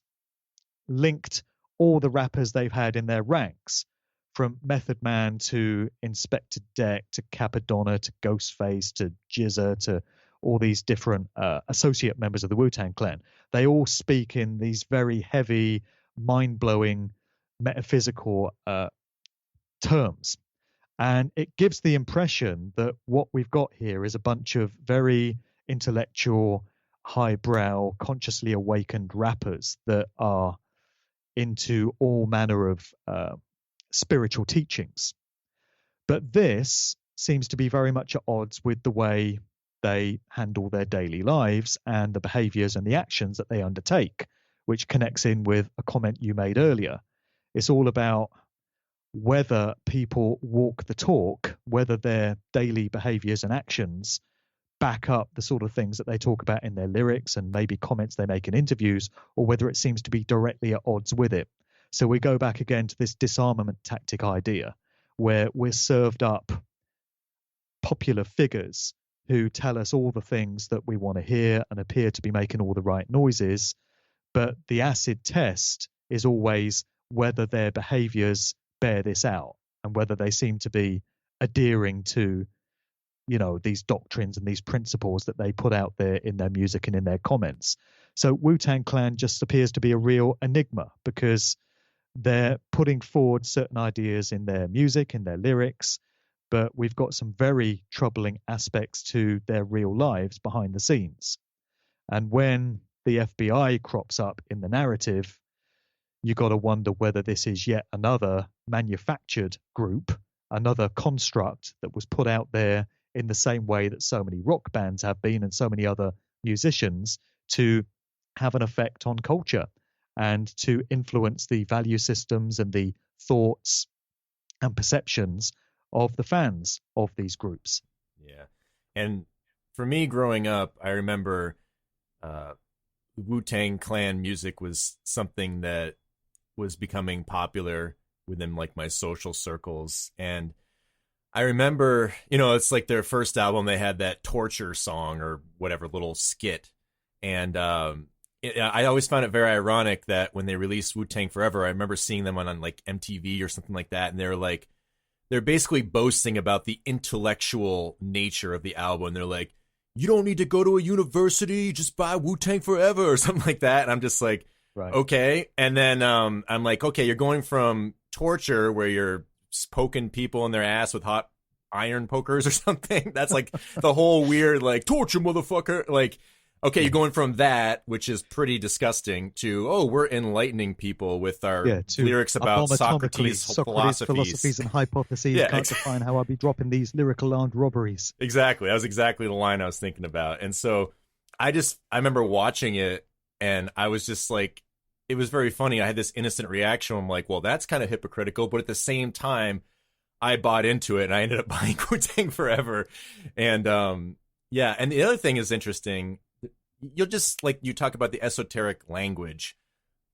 linked all the rappers they've had in their ranks, from Method Man to Inspector Deck to Capadonna to Ghostface to Jizza to all these different associate members of the Wu-Tang Clan. They all speak in these very heavy, mind-blowing, metaphysical terms. And it gives the impression that what we've got here is a bunch of very intellectual, highbrow, consciously awakened rappers that are into all manner of spiritual teachings. But this seems to be very much at odds with the way they handle their daily lives and the behaviors and the actions that they undertake, which connects in with a comment you made earlier. It's all about whether people walk the talk, whether their daily behaviors and actions back up the sort of things that they talk about in their lyrics and maybe comments they make in interviews, or whether it seems to be directly at odds with it. So we go back again to this disarmament tactic idea, where we're served up popular figures who tell us all the things that we want to hear and appear to be making all the right noises. But the acid test is always whether their behaviors bear this out and whether they seem to be adhering to, you know, these doctrines and these principles that they put out there in their music and in their comments. So Wu-Tang Clan just appears to be a real enigma, because they're putting forward certain ideas in their music, in their lyrics, but we've got some very troubling aspects to their real lives behind the scenes. And when the FBI crops up in the narrative, you got to wonder whether this is yet another manufactured group, another construct that was put out there in the same way that so many rock bands have been and so many other musicians, to have an effect on culture and to influence the value systems and the thoughts and perceptions of the fans of these groups. Yeah. And for me growing up, I remember Wu-Tang Clan music was something that was becoming popular within like my social circles. And I remember, you know, it's like their first album, they had that torture song or whatever little skit. And I always found it very ironic that when they released Wu-Tang Forever, I remember seeing them on like MTV or something like that. And they're basically boasting about the intellectual nature of the album. And they're like, you don't need to go to a university, just buy Wu-Tang Forever or something like that. And I'm just like, right. Okay. And then I'm like, okay, you're going from torture where you're poking people in their ass with hot iron pokers or something. That's like the whole weird, like, torture, motherfucker. Like, okay, you're going from that, which is pretty disgusting, to, oh, we're enlightening people with our lyrics about Socrates' philosophies and hypotheses. Yeah, Can't define how I'll be dropping these lyrical armed robberies. Exactly. That was exactly the line I was thinking about. And so I remember watching it, and I was just like, it was very funny. I had this innocent reaction. I'm like, well, that's kind of hypocritical. But at the same time, I bought into it, and I ended up buying Wu-Tang Forever. And yeah, and the other thing is interesting. You'll just, like, you talk about the esoteric language.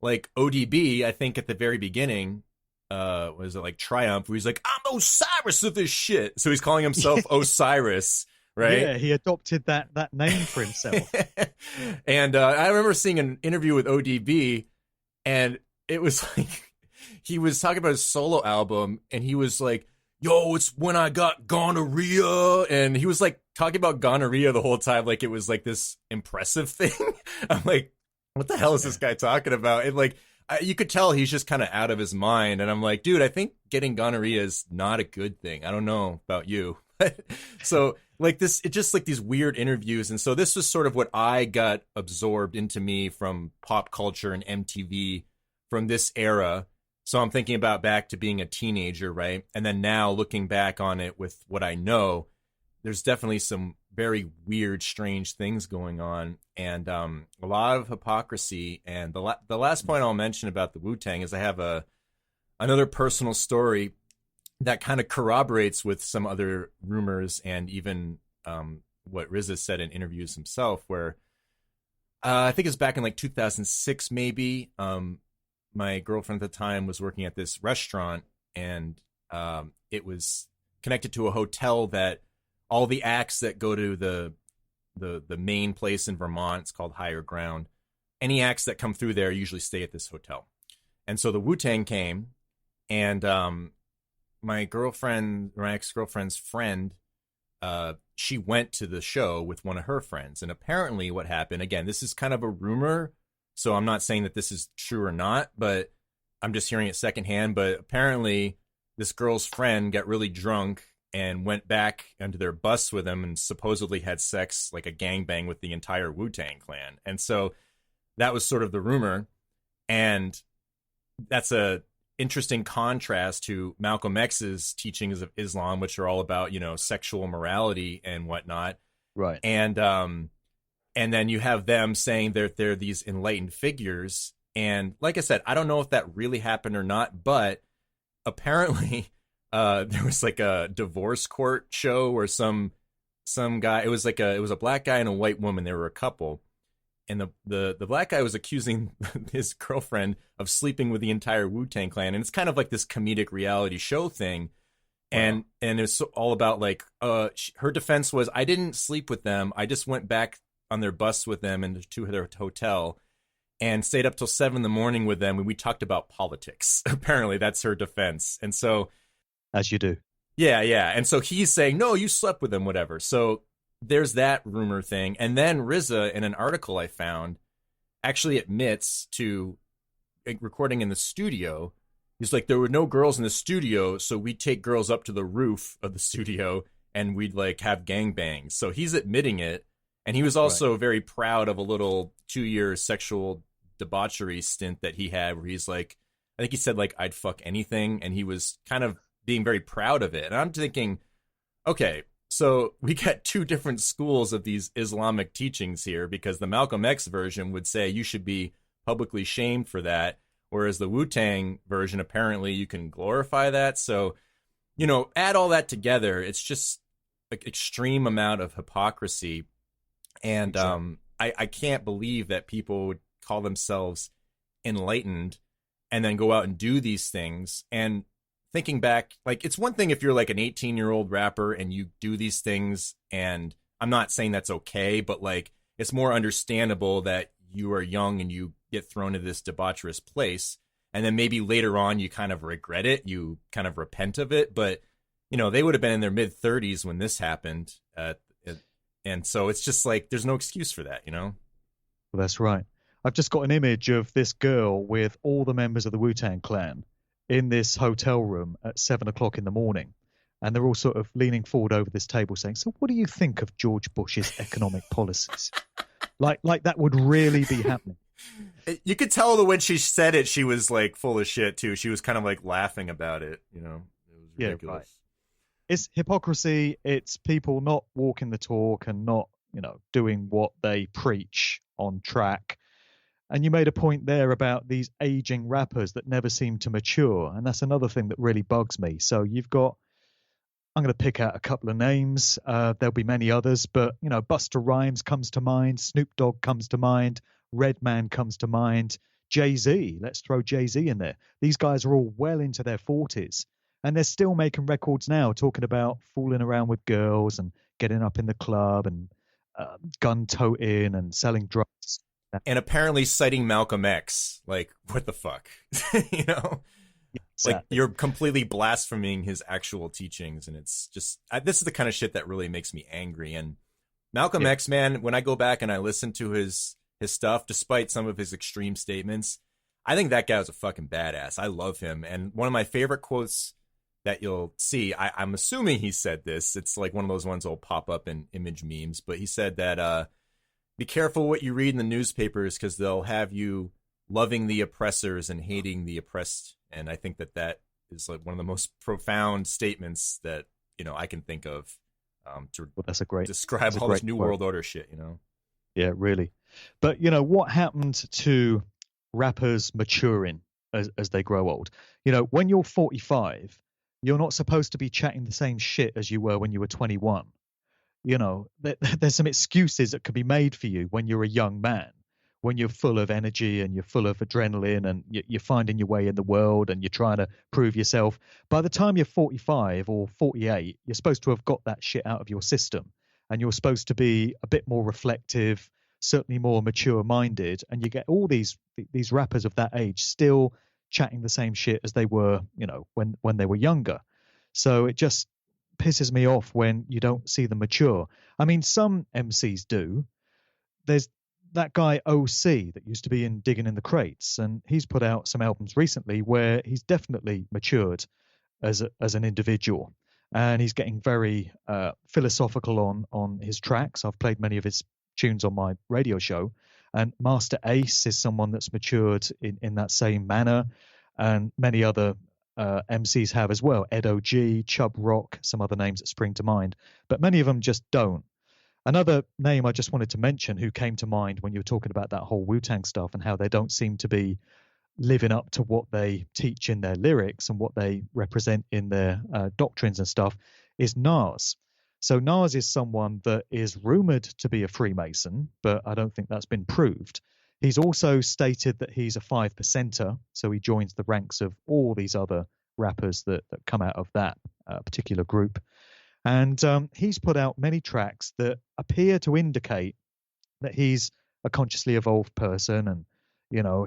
Like ODB, I think at the very beginning, was it like Triumph, where he's like, I'm Osiris of this shit. So he's calling himself Osiris. Right? Yeah, he adopted that name for himself. And I remember seeing an interview with ODB, and it was like, he was talking about his solo album, and he was like, yo, it's when I got gonorrhea. And he was like talking about gonorrhea the whole time, like it was like this impressive thing. I'm like, what the hell is this guy talking about? And like, you could tell he's just kind of out of his mind. And I'm like, dude, I think getting gonorrhea is not a good thing. I don't know about you. So like this, it just like these weird interviews. And so this was sort of what I got absorbed into me from pop culture and MTV from this era. So I'm thinking about back to being a teenager, right? And then now looking back on it with what I know, there's definitely some very weird, strange things going on, and a lot of hypocrisy. And the last point I'll mention about the Wu-Tang is I have another personal story that kind of corroborates with some other rumors and even what RZA said in interviews himself, where I think it's back in like 2006 maybe. My girlfriend at the time was working at this restaurant, and it was connected to a hotel that all the acts that go to the main place in Vermont, it's called Higher Ground. Any acts that come through there usually stay at this hotel. And so the Wu-Tang came, and my ex-girlfriend's friend, she went to the show with one of her friends. And apparently what happened, again, this is kind of a rumor, so I'm not saying that this is true or not, but I'm just hearing it secondhand. But apparently this girl's friend got really drunk and went back onto their bus with him and supposedly had sex, like a gangbang with the entire Wu-Tang Clan. And so that was sort of the rumor. And that's a interesting contrast to Malcolm X's teachings of Islam, which are all about, sexual morality and whatnot. Right. And then you have them saying they're these enlightened figures. And like I said, I don't know if that really happened or not, but apparently there was like a divorce court show where some guy, it was a black guy and a white woman. They were a couple. And the black guy was accusing his girlfriend of sleeping with the entire Wu-Tang Clan. And it's kind of like this comedic reality show thing. And it's all about like, her defense was, I didn't sleep with them. I just went back on their bus with them and to their hotel and stayed up till 7 a.m. with them. And we talked about politics. Apparently that's her defense. And so, as you do. Yeah. And so he's saying, no, you slept with them, whatever. So there's that rumor thing. And then RZA, in an article I found, actually admits to recording in the studio. He's like, there were no girls in the studio, so we'd take girls up to the roof of the studio and we'd like have gangbangs. So he's admitting it. And he was also very proud of a little 2-year sexual debauchery stint that he had where he's like, I think he said like, I'd fuck anything. And he was kind of being very proud of it. And I'm thinking, okay, so we got two different schools of these Islamic teachings here, because the Malcolm X version would say you should be publicly shamed for that. Whereas the Wu-Tang version, apparently you can glorify that. So, add all that together. It's just an extreme amount of hypocrisy. And I can't believe that people would call themselves enlightened and then go out and do these things. And thinking back, like, it's one thing if you're like an 18-year-old rapper and you do these things, and I'm not saying that's okay, but like, it's more understandable that you are young and you get thrown into this debaucherous place. And then maybe later on you kind of regret it. You kind of repent of it. But, they would have been in their mid-30s when this happened. And so it's just like, there's no excuse for that, Well, that's right. I've just got an image of this girl with all the members of the Wu-Tang Clan in this hotel room at 7 o'clock in the morning. And they're all sort of leaning forward over this table saying, so what do you think of George Bush's economic policies? Like that would really be happening. You could tell that when she said it, she was like full of shit too. She was kind of like laughing about it, It was ridiculous. Yeah, right. It's hypocrisy. It's people not walking the talk and not, doing what they preach on track. And you made a point there about these aging rappers that never seem to mature. And that's another thing that really bugs me. So you've got, I'm going to pick out a couple of names. There'll be many others, but, Busta Rhymes comes to mind. Snoop Dogg comes to mind. Redman comes to mind. Jay-Z, let's throw Jay-Z in there. These guys are all well into their 40s. And they're still making records now, talking about fooling around with girls and getting up in the club and gun toting and selling drugs. And apparently citing Malcolm X. Like, what the fuck? Exactly. Like, you're completely blaspheming his actual teachings. And it's just, this is the kind of shit that really makes me angry. And Malcolm X, man, when I go back and I listen to his stuff, despite some of his extreme statements, I think that guy was a fucking badass. I love him. And one of my favorite quotes that you'll see, I'm assuming he said this, it's like one of those ones that'll pop up in image memes, but he said that be careful what you read in the newspapers, because they'll have you loving the oppressors and hating the oppressed. And I think that is like one of the most profound statements that I can think of that's a great describe all this new world order shit. Yeah, really. But what happened to rappers maturing as they grow old? When you're 45, you're not supposed to be chatting the same shit as you were when you were 21. There's some excuses that could be made for you when you're a young man. when you're full of energy and you're full of adrenaline and you're finding your way in the world and you're trying to prove yourself. By the time you're 45 or 48, you're supposed to have got that shit out of your system, and you're supposed to be a bit more reflective, certainly more mature minded. And you get all these rappers of that age still chatting the same shit as they were, when they were younger. So it just pisses me off when you don't see them mature. I mean, some MCs do. There's that guy OC that used to be in Digging in the Crates, and he's put out some albums recently where he's definitely matured as an individual, and he's getting very philosophical on his tracks. I've played many of his tunes on my radio show, and Master Ace is someone that's matured in that same manner, and many other MCs have as well. Ed OG, Chub Rock, some other names that spring to mind, but many of them just don't. Another name I just wanted to mention who came to mind when you were talking about that whole Wu-Tang stuff and how they don't seem to be living up to what they teach in their lyrics and what they represent in their doctrines and stuff is Nas. So Nas is someone that is rumored to be a Freemason, but I don't think that's been proved. He's also stated that he's a 5%er, so he joins the ranks of all these other rappers that come out of that particular group. And he's put out many tracks that appear to indicate that he's a consciously evolved person and,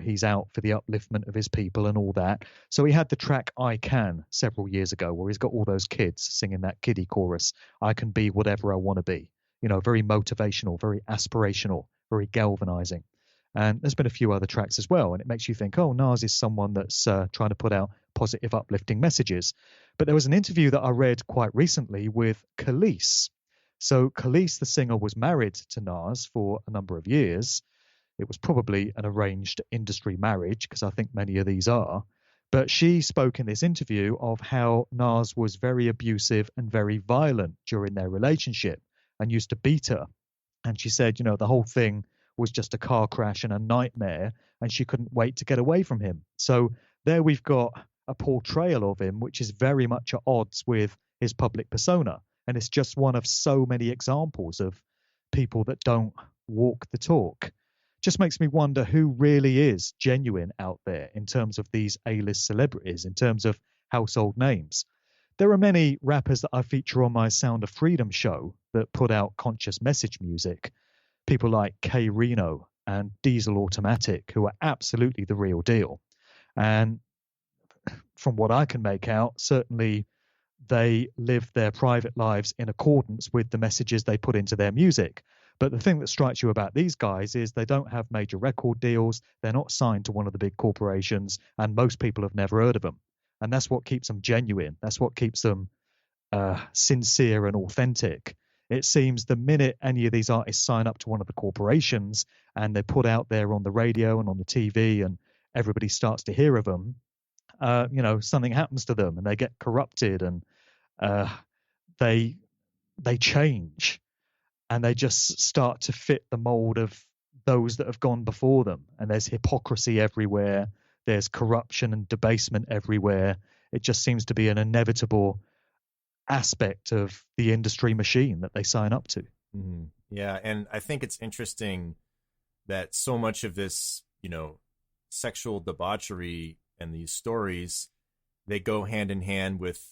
he's out for the upliftment of his people and all that. So he had the track I Can several years ago where he's got all those kids singing that kiddie chorus, I can be whatever I want to be. Very motivational, very aspirational, very galvanizing. And there's been a few other tracks as well. And it makes you think, oh, Nas is someone that's trying to put out positive, uplifting messages. But there was an interview that I read quite recently with Khalees. So Khalees, the singer, was married to Nas for a number of years. It was probably an arranged industry marriage, because I think many of these are. But she spoke in this interview of how Nas was very abusive and very violent during their relationship and used to beat her. And she said, the whole thing was just a car crash and a nightmare, and she couldn't wait to get away from him. So there we've got a portrayal of him which is very much at odds with his public persona. And it's just one of so many examples of people that don't walk the talk. Just makes me wonder who really is genuine out there in terms of these A-list celebrities, in terms of household names. There are many rappers that I feature on my Sound of Freedom show that put out conscious message music. People like K Reno and Diesel Automatic, who are absolutely the real deal. And from what I can make out, certainly they live their private lives in accordance with the messages they put into their music. But the thing that strikes you about these guys is they don't have major record deals. They're not signed to one of the big corporations, and most people have never heard of them. And that's what keeps them genuine. That's what keeps them sincere and authentic. It seems the minute any of these artists sign up to one of the corporations and they're put out there on the radio and on the TV and everybody starts to hear of them, something happens to them and they get corrupted and they change and they just start to fit the mold of those that have gone before them. And there's hypocrisy everywhere. There's corruption and debasement everywhere. It just seems to be an inevitable aspect of the industry machine that they sign up to. Mm-hmm. Yeah, and I think it's interesting that so much of this, sexual debauchery and these stories, they go hand in hand with,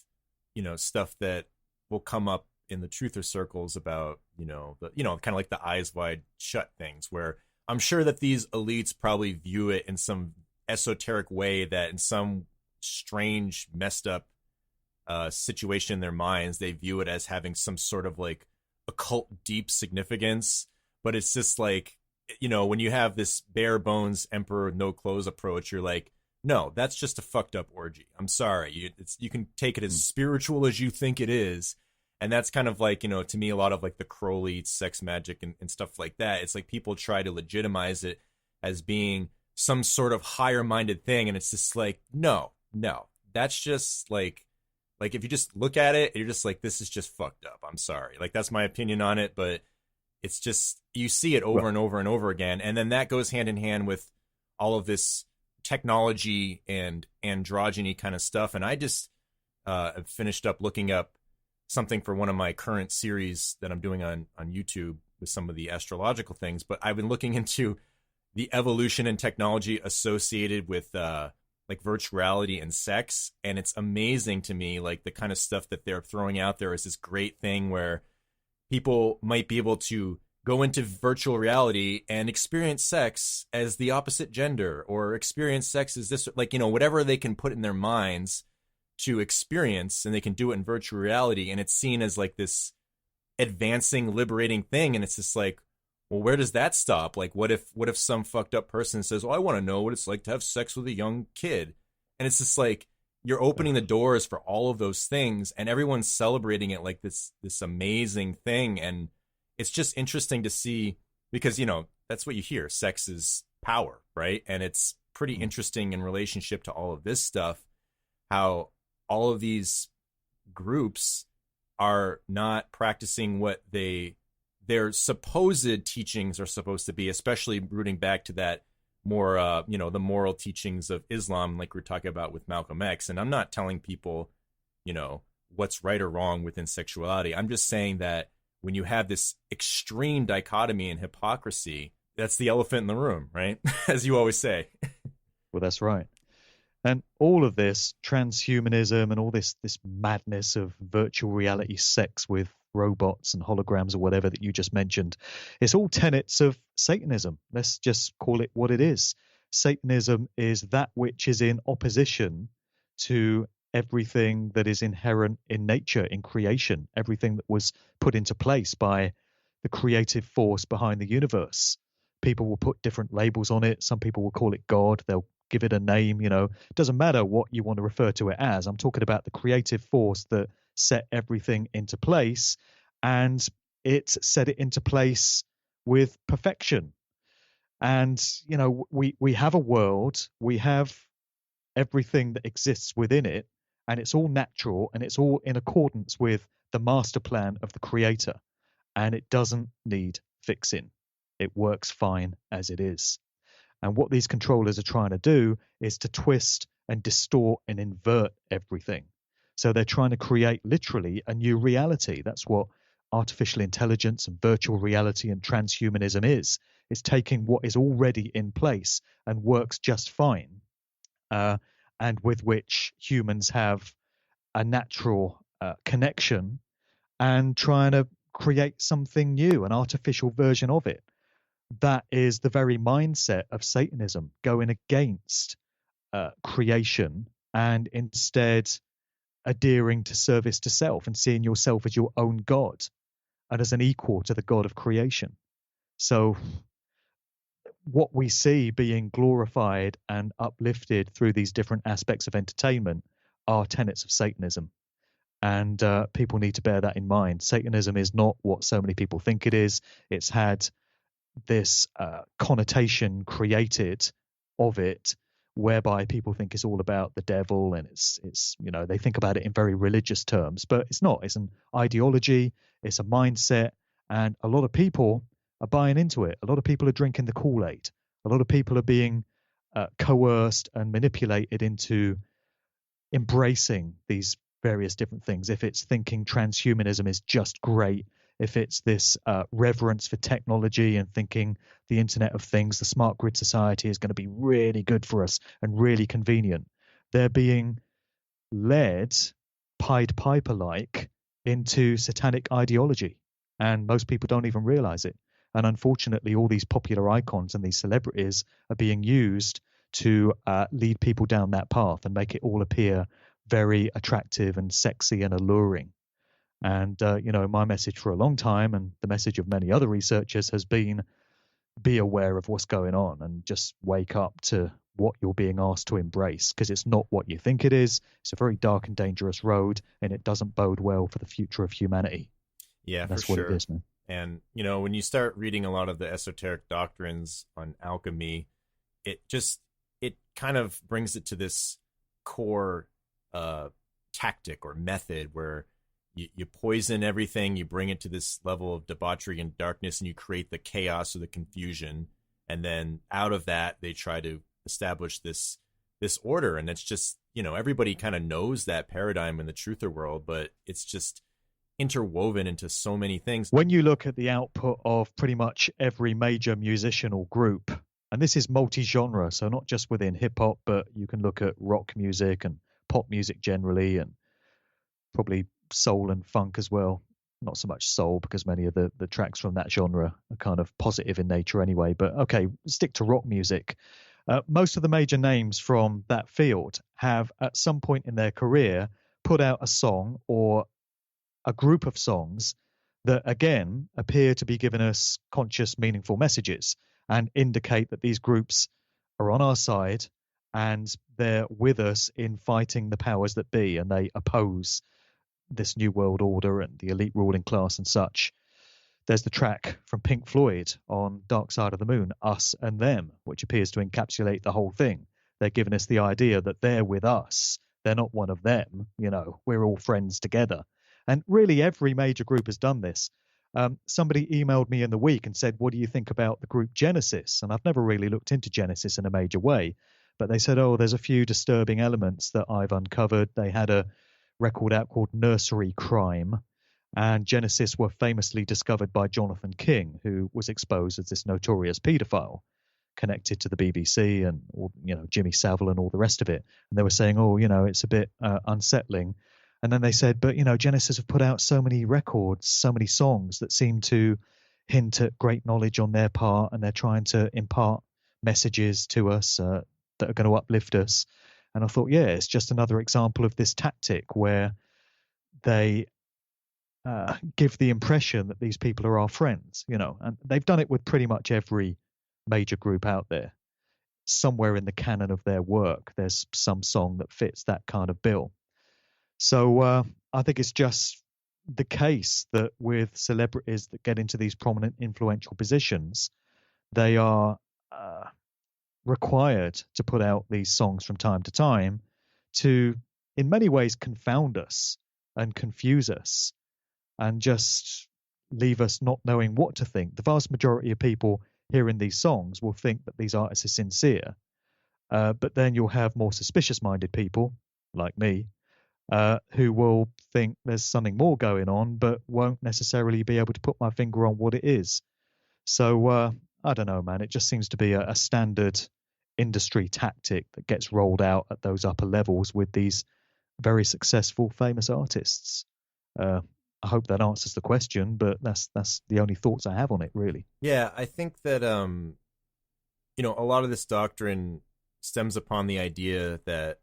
stuff that will come up in the truther circles about, kind of like the eyes wide shut things, where I'm sure that these elites probably view it in some esoteric way that in some strange, messed up situation in their minds, they view it as having some sort of like occult deep significance. But it's just like, when you have this bare bones emperor no clothes approach, you're like, no, that's just a fucked up orgy. I'm sorry. You can take it as spiritual as you think it is. And that's kind of like, to me, a lot of like the Crowley sex magic and stuff like that. It's like people try to legitimize it as being some sort of higher minded thing. And it's just like, no, that's just like if you just look at it, you're just like, this is just fucked up. I'm sorry. Like, that's my opinion on it. But it's just, you see it over and over and over again. And then that goes hand in hand with all of this technology and androgyny kind of stuff. And I just finished up looking up something for one of my current series that I'm doing on YouTube with some of the astrological things. But I've been looking into the evolution and technology associated with like virtual reality and sex, and it's amazing to me, like the kind of stuff that they're throwing out there is this great thing where people might be able to go into virtual reality and experience sex as the opposite gender, or experience sex as this, like, whatever they can put in their minds to experience, and they can do it in virtual reality, and it's seen as like this advancing, liberating thing. And it's just like, well, where does that stop? Like, what if some fucked up person says, oh, I want to know what it's like to have sex with a young kid? And it's just like, you're opening the doors for all of those things, and everyone's celebrating it like this amazing thing. And it's just interesting to see, because, that's what you hear. Sex is power, right? And it's pretty interesting in relationship to all of this stuff, how all of these groups are not practicing what their supposed teachings are supposed to be, especially rooting back to that more, the moral teachings of Islam, like we're talking about with Malcolm X. And I'm not telling people, what's right or wrong within sexuality. I'm just saying that when you have this extreme dichotomy and hypocrisy, that's the elephant in the room, right? As you always say. Well, that's right. And all of this transhumanism and all this madness of virtual reality sex with robots and holograms or whatever that you just mentioned, it's all tenets of Satanism. Let's just call it what it is. Satanism is that which is in opposition to everything that is inherent in nature, in creation, everything that was put into place by the creative force behind the universe. People will put different labels on it. Some people will call it God. They'll give it a name. It doesn't matter what you want to refer to it as. I'm talking about the creative force that set everything into place, and it set it into place with perfection. And we have a world, we have everything that exists within it, and it's all natural, and it's all in accordance with the master plan of the creator, and it doesn't need fixing. It works fine as it is. And what these controllers are trying to do is to twist and distort and invert everything. So they're trying to create literally a new reality. That's what artificial intelligence and virtual reality and transhumanism is. It's taking what is already in place and works just fine, and with which humans have a natural connection, and trying to create something new, an artificial version of it. That is the very mindset of Satanism, going against creation and instead adhering to service to self and seeing yourself as your own God and as an equal to the God of creation. So what we see being glorified and uplifted through these different aspects of entertainment are tenets of Satanism. And people need to bear that in mind. Satanism is not what so many people think it is. It's had this connotation created of it, whereby people think it's all about the devil, and it's they think about it in very religious terms, but it's not. It's an ideology, it's a mindset, and a lot of people are buying into it. A lot of people are drinking the Kool-Aid. A lot of people are being coerced and manipulated into embracing these various different things. If it's thinking transhumanism is just great, if it's this reverence for technology and thinking the Internet of Things, the smart grid society is going to be really good for us and really convenient, they're being led Pied Piper-like into satanic ideology. And most people don't even realize it. And unfortunately, all these popular icons and these celebrities are being used to lead people down that path and make it all appear very attractive and sexy and alluring. And, my message for a long time, and the message of many other researchers, has been be aware of what's going on and just wake up to what you're being asked to embrace, because it's not what you think it is. It's a very dark and dangerous road, and it doesn't bode well for the future of humanity. Yeah, and that's for what sure. It is, man. And, when you start reading a lot of the esoteric doctrines on alchemy, it kind of brings it to this core tactic or method where you poison everything, you bring it to this level of debauchery and darkness, and you create the chaos or the confusion. And then out of that, they try to establish this order. And it's just, everybody kind of knows that paradigm in the truther world, but it's just interwoven into so many things. When you look at the output of pretty much every major musician or group, And this is multi-genre, so not just within hip hop, but you can look at rock music and pop music generally, and probably soul and funk as well. Not so much soul, because many of the tracks from that genre are kind of positive in nature anyway. But okay, stick to rock music. Most of the major names from that field have, at some point in their career, put out a song or a group of songs that, again, appear to be giving us conscious, meaningful messages and indicate that these groups are on our side and they're with us in fighting the powers that be, and they oppose this new world order and the elite ruling class and such. There's the track from Pink Floyd on Dark Side of the Moon, Us and Them, which appears to encapsulate the whole thing. They're giving us the idea that they're with us. They're not one of them. We're all friends together. And really, every major group has done this. Somebody emailed me in the week and said, what do you think about the group Genesis? And I've never really looked into Genesis in a major way. But they said, oh, there's a few disturbing elements that I've uncovered. They had a record out called Nursery Crime. And Genesis were famously discovered by Jonathan King, who was exposed as this notorious paedophile connected to the BBC and, Jimmy Savile and all the rest of it. And they were saying, oh, it's a bit unsettling. And then they said, but, Genesis have put out so many records, so many songs that seem to hint at great knowledge on their part, and they're trying to impart messages to us that are going to uplift us. And I thought, yeah, it's just another example of this tactic where they give the impression that these people are our friends, and they've done it with pretty much every major group out there. Somewhere in the canon of their work, there's some song that fits that kind of bill. So I think it's just the case that with celebrities that get into these prominent, influential positions, they are required to put out these songs from time to time to, in many ways, confound us and confuse us and just leave us not knowing what to think. The vast majority of people hearing these songs will think that these artists are sincere, but then you'll have more suspicious-minded people, like me, who will think there's something more going on, but won't necessarily be able to put my finger on what it is. So I don't know, man. It just seems to be a standard industry tactic that gets rolled out at those upper levels with these very successful, famous artists. I hope that answers the question, but that's the only thoughts I have on it, really. Yeah, I think that a lot of this doctrine stems upon the idea that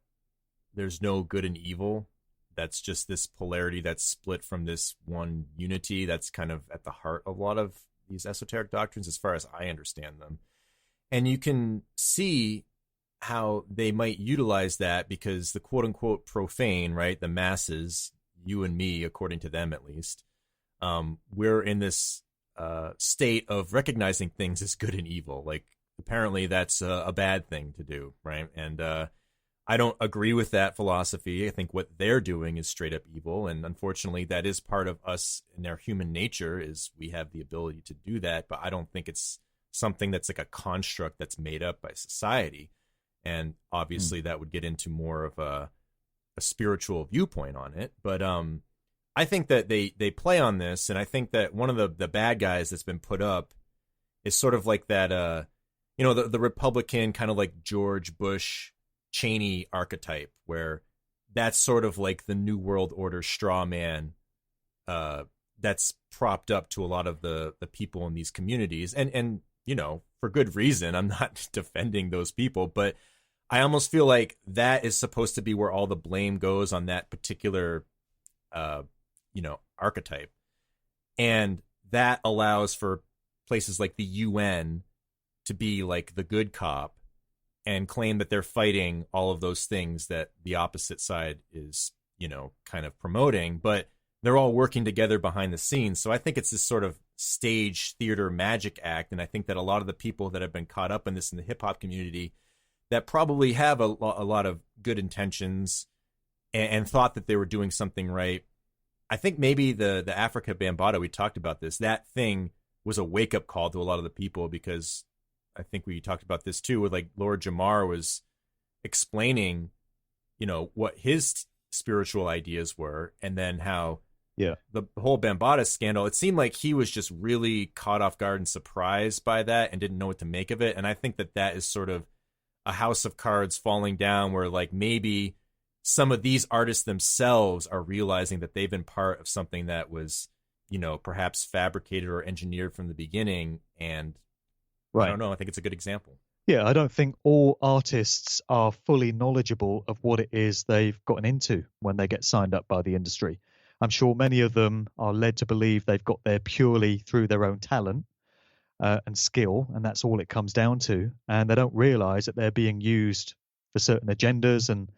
there's no good and evil. That's just this polarity that's split from this one unity that's kind of at the heart of a lot of these esoteric doctrines, as far as I understand them. And you can see how they might utilize that because the quote-unquote profane, right, the masses, you and me, according to them at least, we're in this state of recognizing things as good and evil. Like, apparently that's a bad thing to do, right? And I don't agree with that philosophy. I think what they're doing is straight up evil, and unfortunately that is part of us in our human nature, is we have the ability to do that, but I don't think it's something that's like a construct that's made up by society. And obviously that would get into more of a spiritual viewpoint on it. But I think that they play on this, and I think that one of the bad guys that's been put up is sort of like that, the Republican kind of like George Bush, Cheney archetype, where that's sort of like the New World Order straw man that's propped up to a lot of the people in these communities. And for good reason. I'm not defending those people, but I almost feel like that is supposed to be where all the blame goes on that particular, archetype. And that allows for places like the UN to be like the good cop and claim that they're fighting all of those things that the opposite side is, kind of promoting, but they're all working together behind the scenes. So I think it's this sort of stage theater magic act. And I think that a lot of the people that have been caught up in this in the hip hop community that probably have a lot of good intentions and thought that they were doing something right. I think maybe the Africa Bambaataa, we talked about this, that thing was a wake up call to a lot of the people, because I think we talked about this too, with like Lord Jamar was explaining, what his spiritual ideas were, and then how Yeah. The whole Bambaataa scandal, it seemed like he was just really caught off guard and surprised by that and didn't know what to make of it. And I think that is sort of a house of cards falling down, where like maybe some of these artists themselves are realizing that they've been part of something that was, perhaps fabricated or engineered from the beginning. And Right. I don't know. I think it's a good example. Yeah, I don't think all artists are fully knowledgeable of what it is they've gotten into when they get signed up by the industry. I'm sure many of them are led to believe they've got there purely through their own talent and skill, and that's all it comes down to. And they don't realize that they're being used for certain agendas, and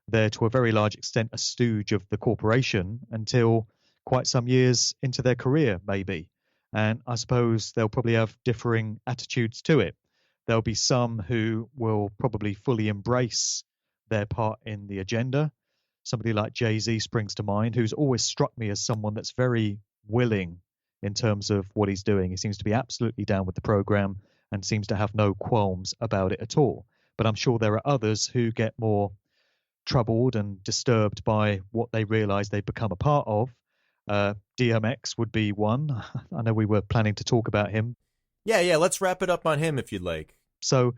they're to a very large extent a stooge of the corporation until quite some years into their career, maybe. And I suppose they'll probably have differing attitudes to it. There'll be some who will probably fully embrace their part in the agenda. Somebody like Jay-Z springs to mind, who's always struck me as someone that's very willing in terms of what he's doing. He seems to be absolutely down with the program and seems to have no qualms about it at all. But I'm sure there are others who get more troubled and disturbed by what they realize they've become a part of. DMX would be one. I know we were planning to talk about him. Yeah, let's wrap it up on him if you'd like. So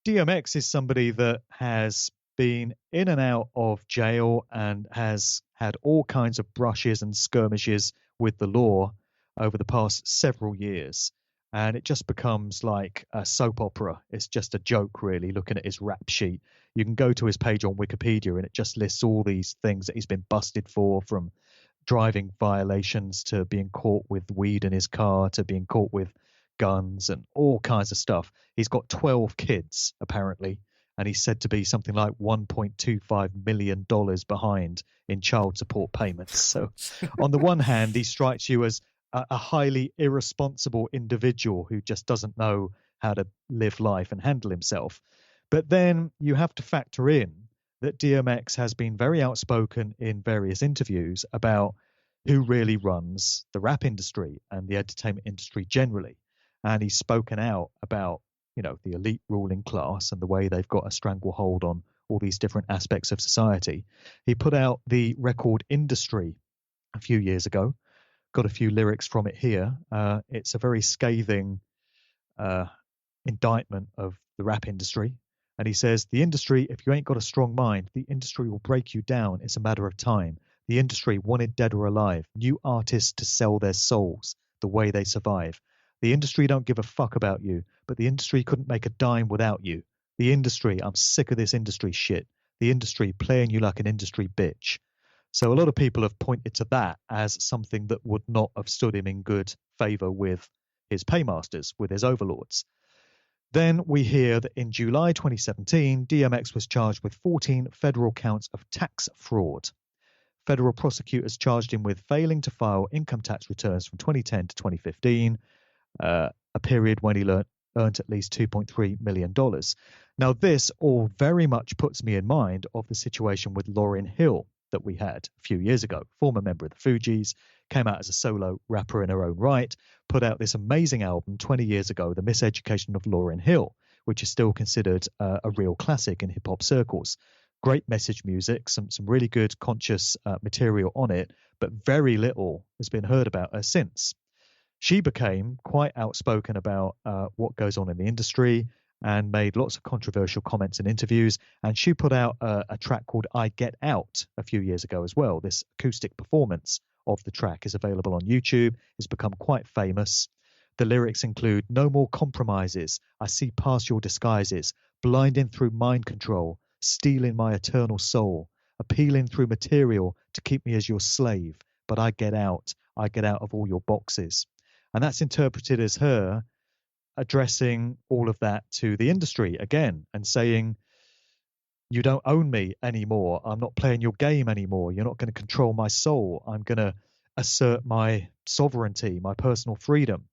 DMX is somebody that has been in and out of jail and has had all kinds of brushes and skirmishes with the law over the past several years. And it just becomes like a soap opera. It's just a joke, really, looking at his rap sheet. You can go to his page on Wikipedia and it just lists all these things that he's been busted for, from driving violations to being caught with weed in his car to being caught with guns and all kinds of stuff. He's got 12 kids, apparently, and he's said to be something like $1.25 million behind in child support payments. So on the one hand, he strikes you as a highly irresponsible individual who just doesn't know how to live life and handle himself. But then you have to factor in that DMX has been very outspoken in various interviews about who really runs the rap industry and the entertainment industry generally. And he's spoken out about, the elite ruling class and the way they've got a stranglehold on all these different aspects of society. He put out the record Industry a few years ago. Got a few lyrics from it here. It's a very scathing indictment of the rap industry. And he says, the industry, if you ain't got a strong mind, the industry will break you down. It's a matter of time. The industry, wanted dead or alive, new artists to sell their souls the way they survive. The industry don't give a fuck about you, but the industry couldn't make a dime without you. The industry, I'm sick of this industry shit. The industry playing you like an industry bitch. So a lot of people have pointed to that as something that would not have stood him in good favor with his paymasters, with his overlords. Then we hear that in July 2017, DMX was charged with 14 federal counts of tax fraud. Federal prosecutors charged him with failing to file income tax returns from 2010 to 2015, a period when he earned at least $2.3 million. Now, this all very much puts me in mind of the situation with Lauryn Hill that we had a few years ago. Former member of the Fugees, came out as a solo rapper in her own right, put out this amazing album 20 years ago, The Miseducation of Lauryn Hill, which is still considered a real classic in hip-hop circles. Great message music, some really good conscious material on it, but very little has been heard about her since. She became quite outspoken about what goes on in the industry and made lots of controversial comments in interviews. And she put out a track called I Get Out a few years ago as well. This acoustic performance of the track is available on YouTube. It's become quite famous. The lyrics include, no more compromises. I see past your disguises, blinding through mind control, stealing my eternal soul, appealing through material to keep me as your slave. But I get out of all your boxes. And that's interpreted as her addressing all of that to the industry again and saying, you don't own me anymore. I'm not playing your game anymore. You're not going to control my soul. I'm going to assert my sovereignty, my personal freedom.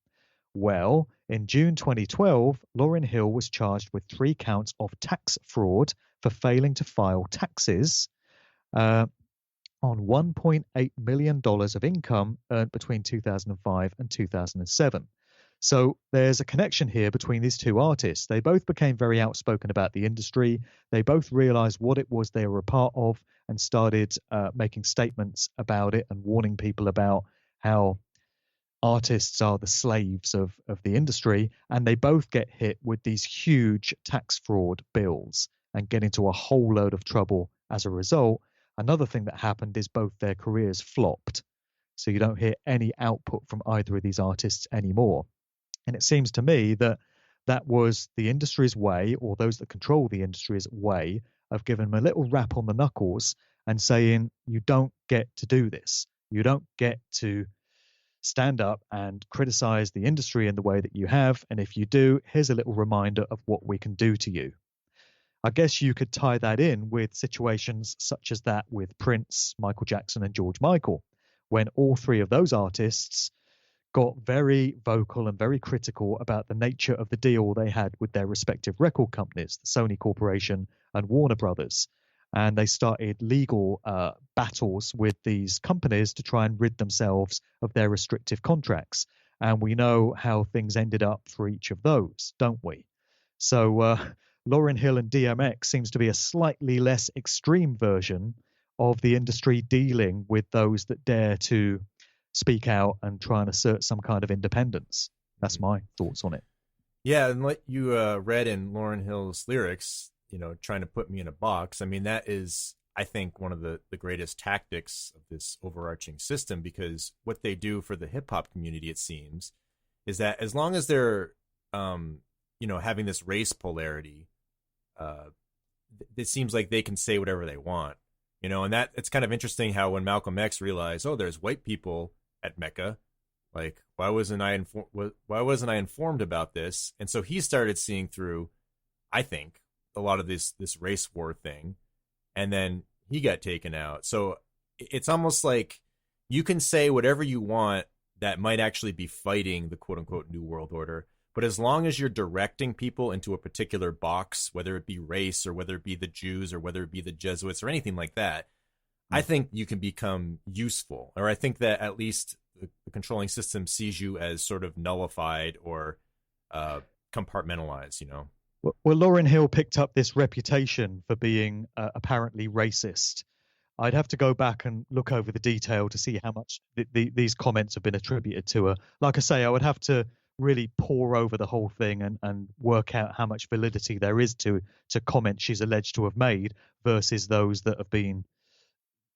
Well, in June 2012, Lauryn Hill was charged with 3 counts of tax fraud for failing to file taxes on $1.8 million of income earned between 2005 and 2007. So there's a connection here between these two artists. They both became very outspoken about the industry. They both realized what it was they were a part of and started making statements about it and warning people about how artists are the slaves of the industry. And they both get hit with these huge tax fraud bills and get into a whole load of trouble as a result. Another thing that happened is both their careers flopped. So you don't hear any output from either of these artists anymore. And it seems to me that that was the industry's way, or those that control the industry's way, of giving them a little rap on the knuckles and saying, you don't get to do this. You don't get to stand up and criticize the industry in the way that you have. And if you do, here's a little reminder of what we can do to you. I guess you could tie that in with situations such as that with Prince, Michael Jackson, and George Michael, when all three of those artists got very vocal and very critical about the nature of the deal they had with their respective record companies, the Sony Corporation and Warner Brothers. And they started legal battles with these companies to try and rid themselves of their restrictive contracts. And we know how things ended up for each of those, don't we? So Lauryn Hill and DMX seems to be a slightly less extreme version of the industry dealing with those that dare to speak out and try and assert some kind of independence. That's my thoughts on it. Yeah, and what you read in Lauryn Hill's lyrics, trying to put me in a box. I mean, that is, I think, one of the greatest tactics of this overarching system, because what they do for the hip hop community, it seems, is that as long as they're, having this race polarity, it seems like they can say whatever they want, and that it's kind of interesting how when Malcolm X realized, oh, there's white people at Mecca, like, why wasn't I informed about this? And so he started seeing through, I think, a lot of this race war thing, and then he got taken out. So it's almost like you can say whatever you want that might actually be fighting the quote unquote New World Order, but as long as you're directing people into a particular box, whether it be race or whether it be the Jews or whether it be the Jesuits or anything like that, I think you can become useful, or I think that at least the controlling system sees you as sort of nullified or compartmentalized, Well, Lauryn Hill picked up this reputation for being apparently racist. I'd have to go back and look over the detail to see how much these comments have been attributed to her. Like I say, I would have to really pore over the whole thing and work out how much validity there is to comments she's alleged to have made versus those that have been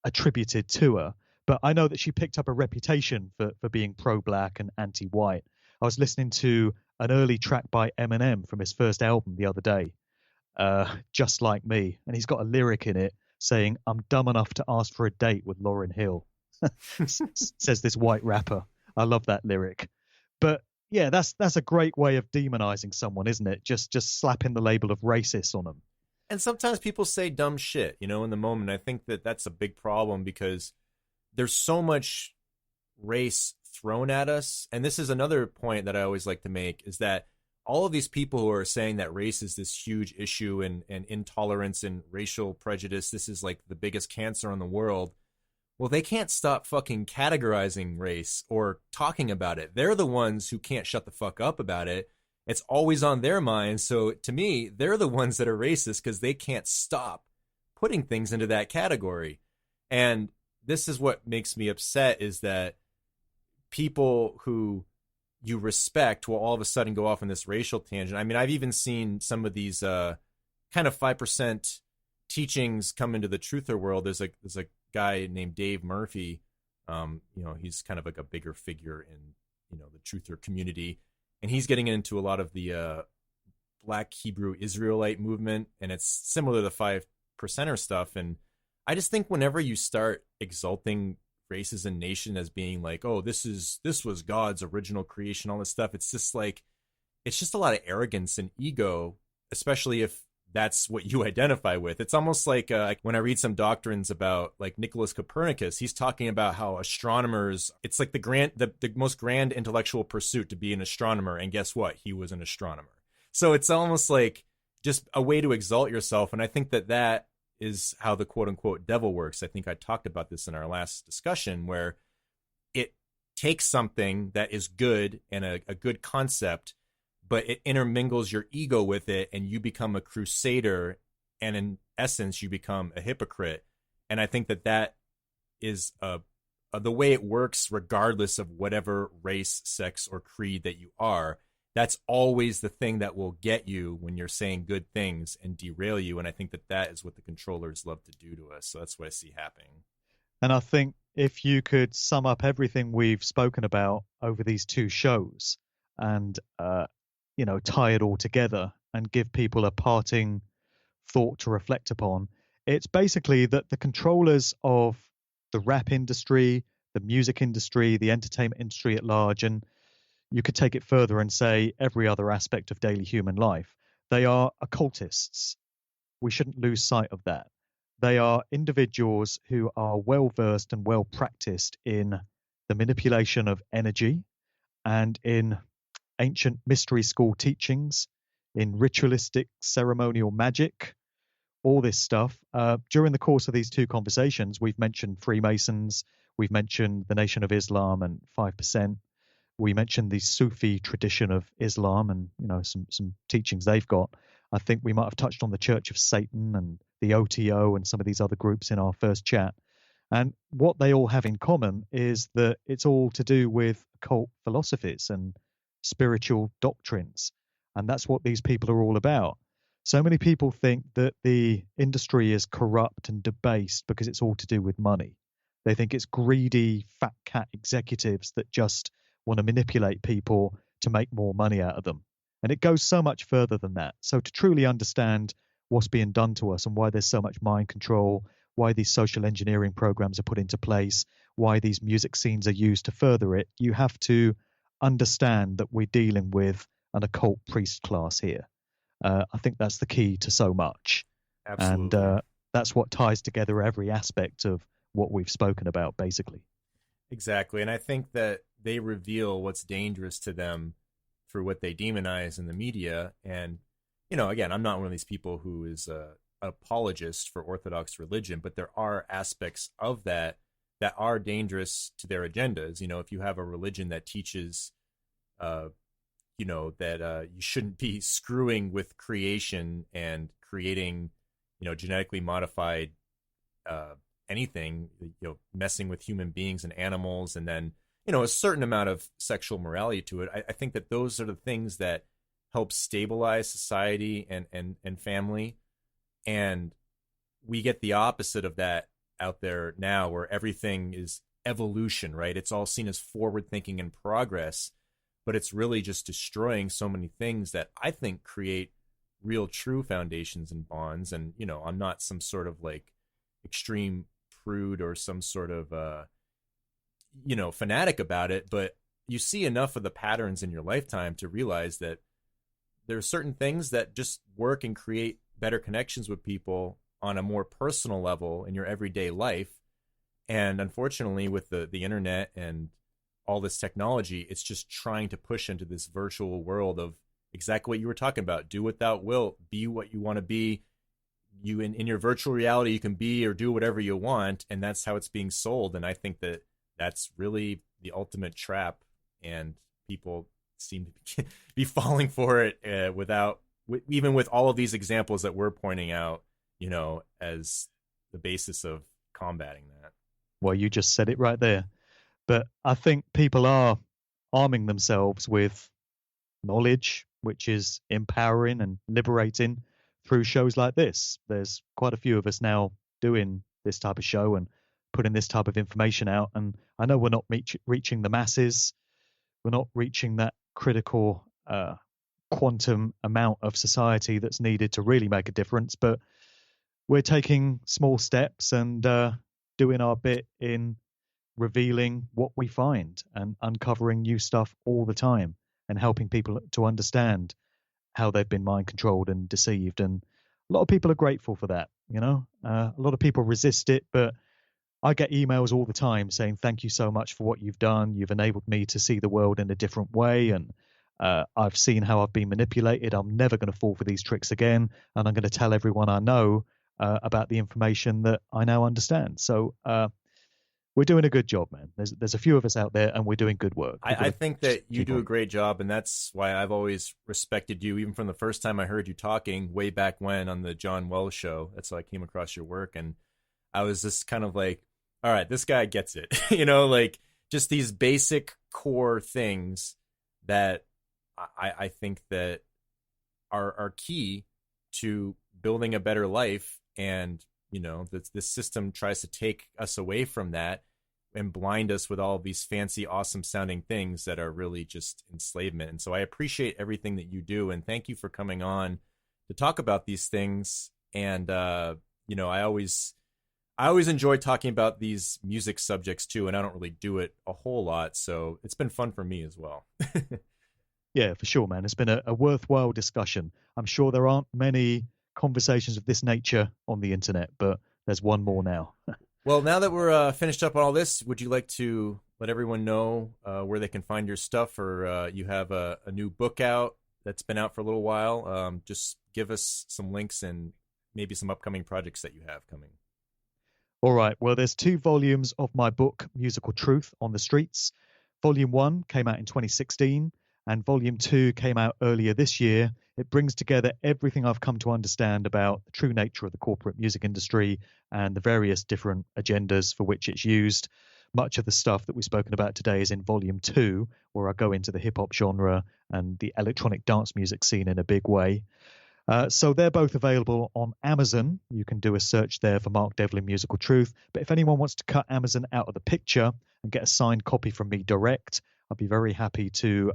attributed to her. But I know that she picked up a reputation for being pro-black and anti-white. I was listening to an early track by Eminem from his first album the other day, Just Like Me, and he's got a lyric in it saying, "I'm dumb enough to ask for a date with Lauryn Hill," says this white rapper. I love that lyric. But yeah, that's a great way of demonizing someone, isn't it? Just slapping the label of racist on them. And sometimes people say dumb shit, in the moment. I think that that's a big problem because there's so much race thrown at us. And this is another point that I always like to make, is that all of these people who are saying that race is this huge issue and intolerance and racial prejudice, this is like the biggest cancer in the world. Well, they can't stop fucking categorizing race or talking about it. They're the ones who can't shut the fuck up about it. It's always on their minds. So to me, they're the ones that are racist because they can't stop putting things into that category. And this is what makes me upset, is that people who you respect will all of a sudden go off on this racial tangent. I mean, I've even seen some of these kind of 5% teachings come into the truther world. There's a guy named Dave Murphy. He's kind of like a bigger figure in, the truther community. And he's getting into a lot of the Black Hebrew Israelite movement, and it's similar to the 5%er stuff. And I just think whenever you start exalting races and nation as being like, oh, this was God's original creation, all this stuff, it's just a lot of arrogance and ego, especially if that's what you identify with. It's almost like when I read some doctrines about like Nicholas Copernicus, he's talking about how astronomers, it's like the most grand intellectual pursuit to be an astronomer. And guess what? He was an astronomer. So it's almost like just a way to exalt yourself. And I think that is how the quote unquote devil works. I think I talked about this in our last discussion, where it take something that is good and a good concept, but it intermingles your ego with it, and you become a crusader, and in essence, you become a hypocrite. And I think that is the way it works, regardless of whatever race, sex, or creed that you are. That's always the thing that will get you when you're saying good things and derail you. And I think that is what the controllers love to do to us. So that's what I see happening. And I think if you could sum up everything we've spoken about over these two shows and, tie it all together and give people a parting thought to reflect upon, it's basically that the controllers of the rap industry, the music industry, the entertainment industry at large, and you could take it further and say every other aspect of daily human life, they are occultists. We shouldn't lose sight of that. They are individuals who are well versed and well practiced in the manipulation of energy and in ancient mystery school teachings, in ritualistic ceremonial magic, all this stuff. During the course of these two conversations, we've mentioned Freemasons, we've mentioned the Nation of Islam and 5%. We mentioned the Sufi tradition of Islam and some teachings they've got. I think we might have touched on the Church of Satan and the OTO and some of these other groups in our first chat. And what they all have in common is that it's all to do with occult philosophies and spiritual doctrines. And that's what these people are all about. So many people think that the industry is corrupt and debased because it's all to do with money. They think it's greedy, fat cat executives that just want to manipulate people to make more money out of them. And it goes so much further than that. So to truly understand what's being done to us and why there's so much mind control, why these social engineering programs are put into place, why these music scenes are used to further it, you have to understand that we're dealing with an occult priest class here. I think that's the key to so much. Absolutely. And that's what ties together every aspect of what we've spoken about, basically. Exactly. And I think that they reveal what's dangerous to them through what they demonize in the media. And, again, I'm not one of these people who is an apologist for Orthodox religion, but there are aspects of that are dangerous to their agendas. If you have a religion that teaches, that you shouldn't be screwing with creation and creating, genetically modified anything, messing with human beings and animals, and then, a certain amount of sexual morality to it. I think that those are the things that help stabilize society and family. And we get the opposite of that out there now, where everything is evolution, right? It's all seen as forward thinking and progress, but it's really just destroying so many things that I think create real true foundations and bonds. And, I'm not some sort of like extreme prude or some sort of, fanatic about it, but you see enough of the patterns in your lifetime to realize that there are certain things that just work and create better connections with people on a more personal level in your everyday life. And unfortunately, with the internet and all this technology, it's just trying to push into this virtual world of exactly what you were talking about. Do what thou wilt, be what you want to be. You in your virtual reality, you can be or do whatever you want, and that's how it's being sold. And I think that that's really the ultimate trap, and people seem to be falling for it even with all of these examples that we're pointing out, as the basis of combating that. Well, you just said it right there. But I think people are arming themselves with knowledge, which is empowering and liberating through shows like this. There's quite a few of us now doing this type of show and putting this type of information out. And I know we're not reaching the masses. We're not reaching that critical quantum amount of society that's needed to really make a difference. But we're taking small steps and doing our bit in revealing what we find and uncovering new stuff all the time and helping people to understand how they've been mind controlled and deceived. And a lot of people are grateful for that. A lot of people resist it, but I get emails all the time saying, thank you so much for what you've done. You've enabled me to see the world in a different way. And I've seen how I've been manipulated. I'm never going to fall for these tricks again. And I'm going to tell everyone I know about the information that I now understand. So We're doing a good job, man. There's a few of us out there, and we're doing good work. I think that you do a on. great job, and that's why I've always respected you, even from the first time I heard you talking way back when on the John Wells show. That's how I came across your work, and I was just kind of like, all right, this guy gets it. Like just these basic core things that I think that are key to building a better life. And this system tries to take us away from that and blind us with all of these fancy, awesome sounding things that are really just enslavement. And so I appreciate everything that you do, and thank you for coming on to talk about these things. And I always enjoy talking about these music subjects too, and I don't really do it a whole lot, so it's been fun for me as well. Yeah, for sure, man. It's been a worthwhile discussion. I'm sure there aren't many conversations of this nature on the internet, but there's one more now. Well, now that we're finished up on all this, would you like to let everyone know where they can find your stuff, or you have a new book out that's been out for a little while? Just give us some links and maybe some upcoming projects that you have coming. All right. Well, there's 2 volumes of my book, Musical Truth on the Streets. Volume 1 came out in 2016, and Volume 2 came out earlier this year. It brings together everything I've come to understand about the true nature of the corporate music industry and the various different agendas for which it's used. Much of the stuff that we've spoken about today is in Volume 2, where I go into the hip-hop genre and the electronic dance music scene in a big way. So they're both available on Amazon. You can do a search there for Mark Devlin Musical Truth. But if anyone wants to cut Amazon out of the picture and get a signed copy from me direct, I'd be very happy to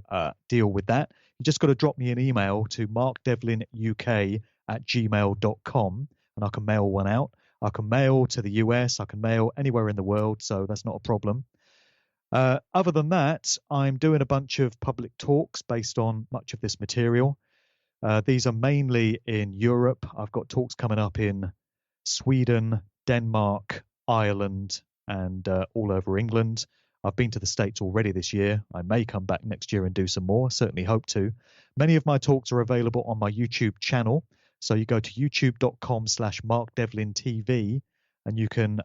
deal with that. You just got to drop me an email to markdevlinuk@gmail.com, and I can mail one out. I can mail to the US. I can mail anywhere in the world, so that's not a problem. Other than that, I'm doing a bunch of public talks based on much of this material. These are mainly in Europe. I've got talks coming up in Sweden, Denmark, Ireland, and all over England. I've been to the States already this year. I may come back next year and do some more. Certainly hope to. Many of my talks are available on my YouTube channel. So you go to youtube.com/MarkDevlinTV and you can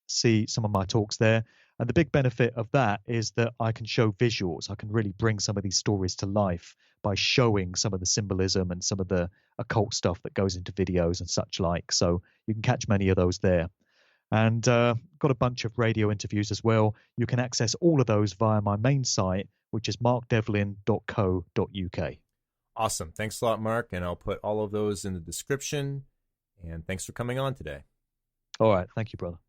see some of my talks there. And the big benefit of that is that I can show visuals. I can really bring some of these stories to life by showing some of the symbolism and some of the occult stuff that goes into videos and such like. So you can catch many of those there. And got a bunch of radio interviews as well. You can access all of those via my main site, which is markdevlin.co.uk. Awesome. Thanks a lot, Mark. And I'll put all of those in the description. And thanks for coming on today. All right. Thank you, brother.